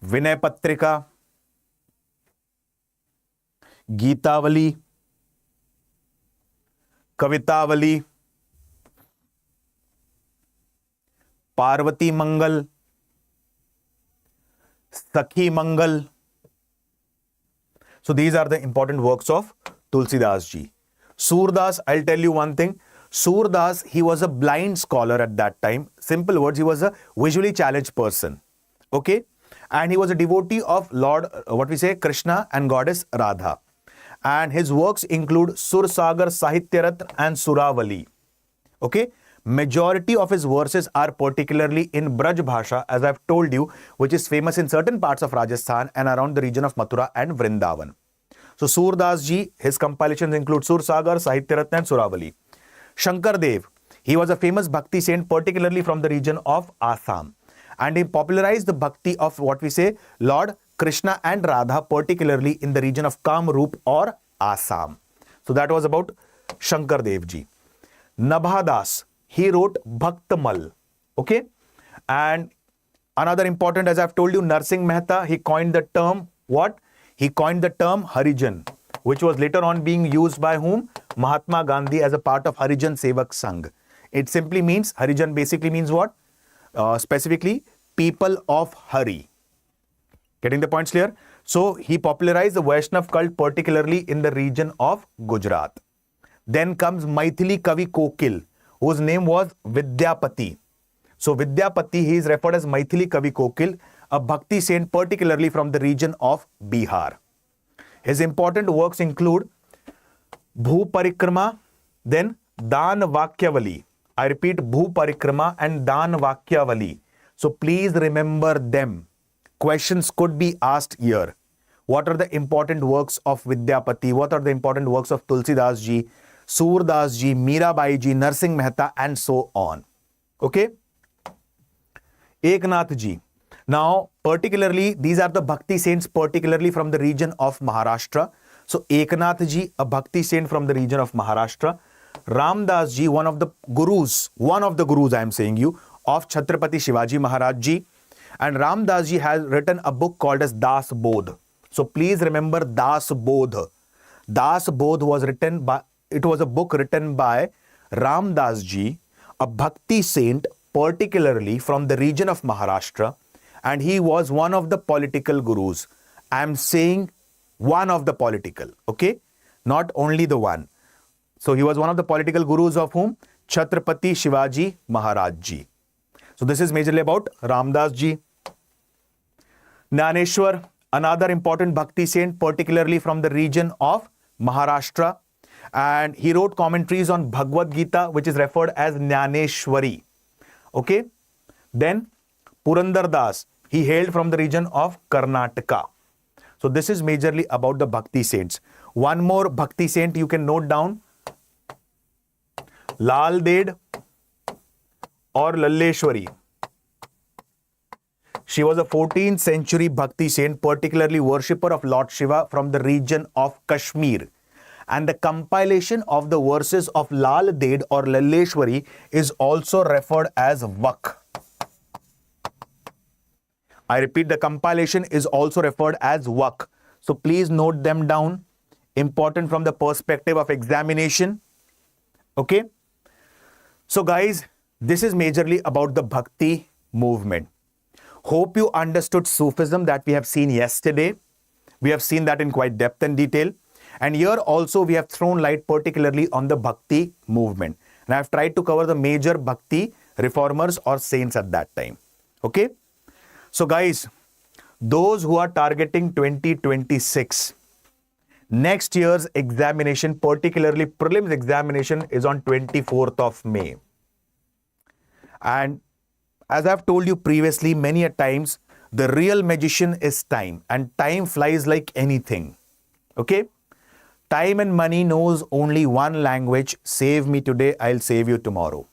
Vinay Patrika, Geetavali, Kavitavali, Parvati Mangal, Sakhi Mangal. So these are the important works of Tulsidas ji. Surdas, I'll tell you one thing. Surdas, he was a blind scholar at that time. Simple words, he was a visually challenged person. Okay? And he was a devotee of Lord, Krishna and Goddess Radha. and his works include Sursagar, Sahityaratna and Suravali. Okay, majority of his verses are particularly in Braj Bhasha, as I've told you, which is famous in certain parts of Rajasthan and around the region of Mathura and Vrindavan. So Surdas ji, his compilations include Sursagar, Sahityaratna and Suravali. Shankar Dev, he was a famous bhakti saint, particularly from the region of Assam, and he popularized the bhakti of what we say Lord Krishna and Radha, particularly in the region of Kamrup or Assam. So that was about Shankar Dev ji. Nabhadas, he wrote Bhaktmal. Okay, and another important, as I've told you, Narsingh Mehta, he coined the term what? He coined the term Harijan, which was later on being used by whom? Mahatma Gandhi as a part of Harijan Sevak Sangh. It simply means, Harijan basically means what? Specifically, people of Hari. Getting the points clear? So he popularized the Vaishnav cult, particularly in the region of Gujarat. Then comes Maithili Kavi Kokil, whose name was Vidyapati. So Vidyapati, he is referred as Maithili Kavi Kokil, a bhakti saint, particularly from the region of Bihar. His important works include Bhu Parikrama, then Dan Vakyavali. I repeat, Bhu Parikrama and Dan Vakyavali. So please remember them. Questions could be asked here. What are the important works of Vidyapati? What are the important works of Tulsidas ji, Surdas ji, Miraabai ji, Narsingh Mehta, and so on? Okay? Eknath ji. Now, particularly, these are the Bhakti saints, particularly from the region of Maharashtra. So, Eknath ji, a Bhakti saint from the region of Maharashtra. Ramdas ji, one of the gurus I am saying you, of Chhatrapati Shivaji Maharaj ji. And Ramdas ji has written a book called as Das Bodh. So, please remember Das Bodh. Das Bodh was written by, it was a book written by Ramdas ji, a Bhakti saint, particularly from the region of Maharashtra. And he was one of the political gurus. I am saying one of the political, okay? Not only the one. So he was one of the political gurus of whom? Chhatrapati Shivaji Maharaj ji. So this is majorly about Ramdas ji. Jnaneshwar, another important Bhakti saint, particularly from the region of Maharashtra. And he wrote commentaries on Bhagavad Gita, which is referred as Jnaneshwari. Okay? Then Purandar Das, he hailed from the region of Karnataka. So this is majorly about the Bhakti saints. One more Bhakti saint you can note down. Lal Ded or Lalleshwari. She was a 14th century Bhakti saint, particularly worshipper of Lord Shiva from the region of Kashmir. And the compilation of the verses of Lal Ded or Lalleshwari is also referred as Vak. I repeat, the compilation is also referred as Vak. So please note them down. Important from the perspective of examination. Okay. So guys, this is majorly about the Bhakti movement. Hope you understood Sufism that we have seen yesterday. We have seen that in quite depth and detail. And here also we have thrown light particularly on the Bhakti movement. And I have tried to cover the major Bhakti reformers or saints at that time. Okay. So guys, those who are targeting 2026, next year's examination, particularly prelims examination, is on 24th of May. And as I've told you previously many a times, the real magician is time, and time flies like anything. Okay? Time and money knows only one language: save me today, I'll save you tomorrow.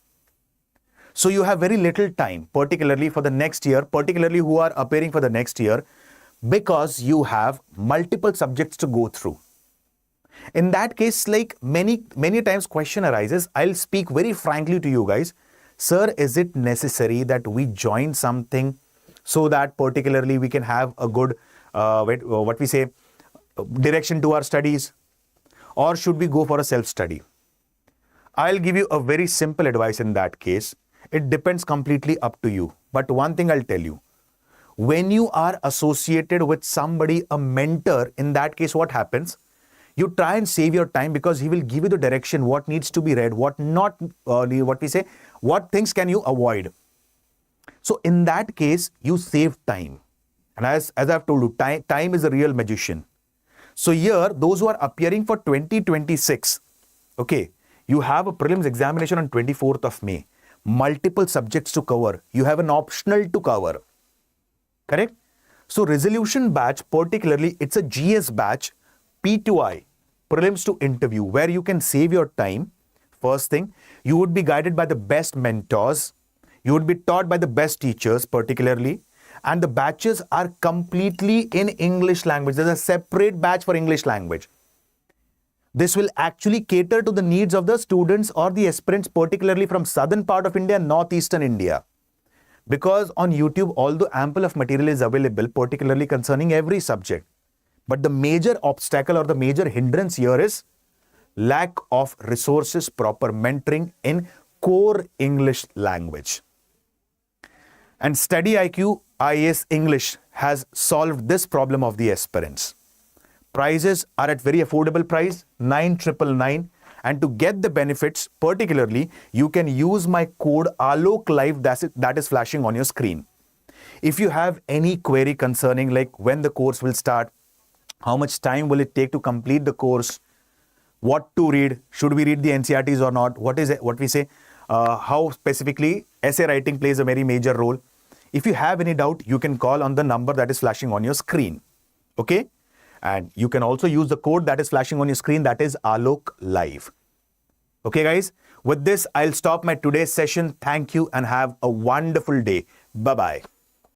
So you have very little time, particularly for the next year, particularly who are appearing for the next year, because you have multiple subjects to go through. In that case, like many times question arises, I'll speak very frankly to you guys. Sir, is it necessary that we join something so that particularly we can have a good, direction to our studies? Or should we go for a self-study? I'll give you a very simple advice in that case. It depends completely up to you. But one thing I'll tell you, when you are associated with somebody, a mentor, in that case, what happens? You try and save your time because he will give you the direction, what needs to be read, what not, what things can you avoid. So in that case, you save time. And as I've told you, time is a real magician. So here, those who are appearing for 2026, okay, you have a prelims examination on 24th of May. Multiple subjects to cover. You have an optional to cover. Correct? So resolution batch, particularly, it's a GS batch, P2I, prelims to interview, where you can save your time. First thing, you would be guided by the best mentors. You would be taught by the best teachers, particularly. And the batches are completely in English language. There's a separate batch for English language. This will actually cater to the needs of the students or the aspirants, particularly from southern part of India, northeastern India. Because on YouTube, although ample of material is available, particularly concerning every subject, but the major obstacle or the major hindrance here is lack of resources, proper mentoring in core English language. And StudyIQ IAS English has solved this problem of the aspirants. Prices are at very affordable price, 9,999, and to get the benefits, particularly, you can use my code Alok Live that is flashing on your screen. If you have any query concerning like when the course will start, how much time will it take to complete the course, what to read, should we read the NCERTs or not, how specifically essay writing plays a very major role. If you have any doubt, you can call on the number that is flashing on your screen. Okay? And you can also use the code that is flashing on your screen, that is Alok Live. Okay, guys? With this, I'll stop my today's session. Thank you and have a wonderful day. Bye-bye.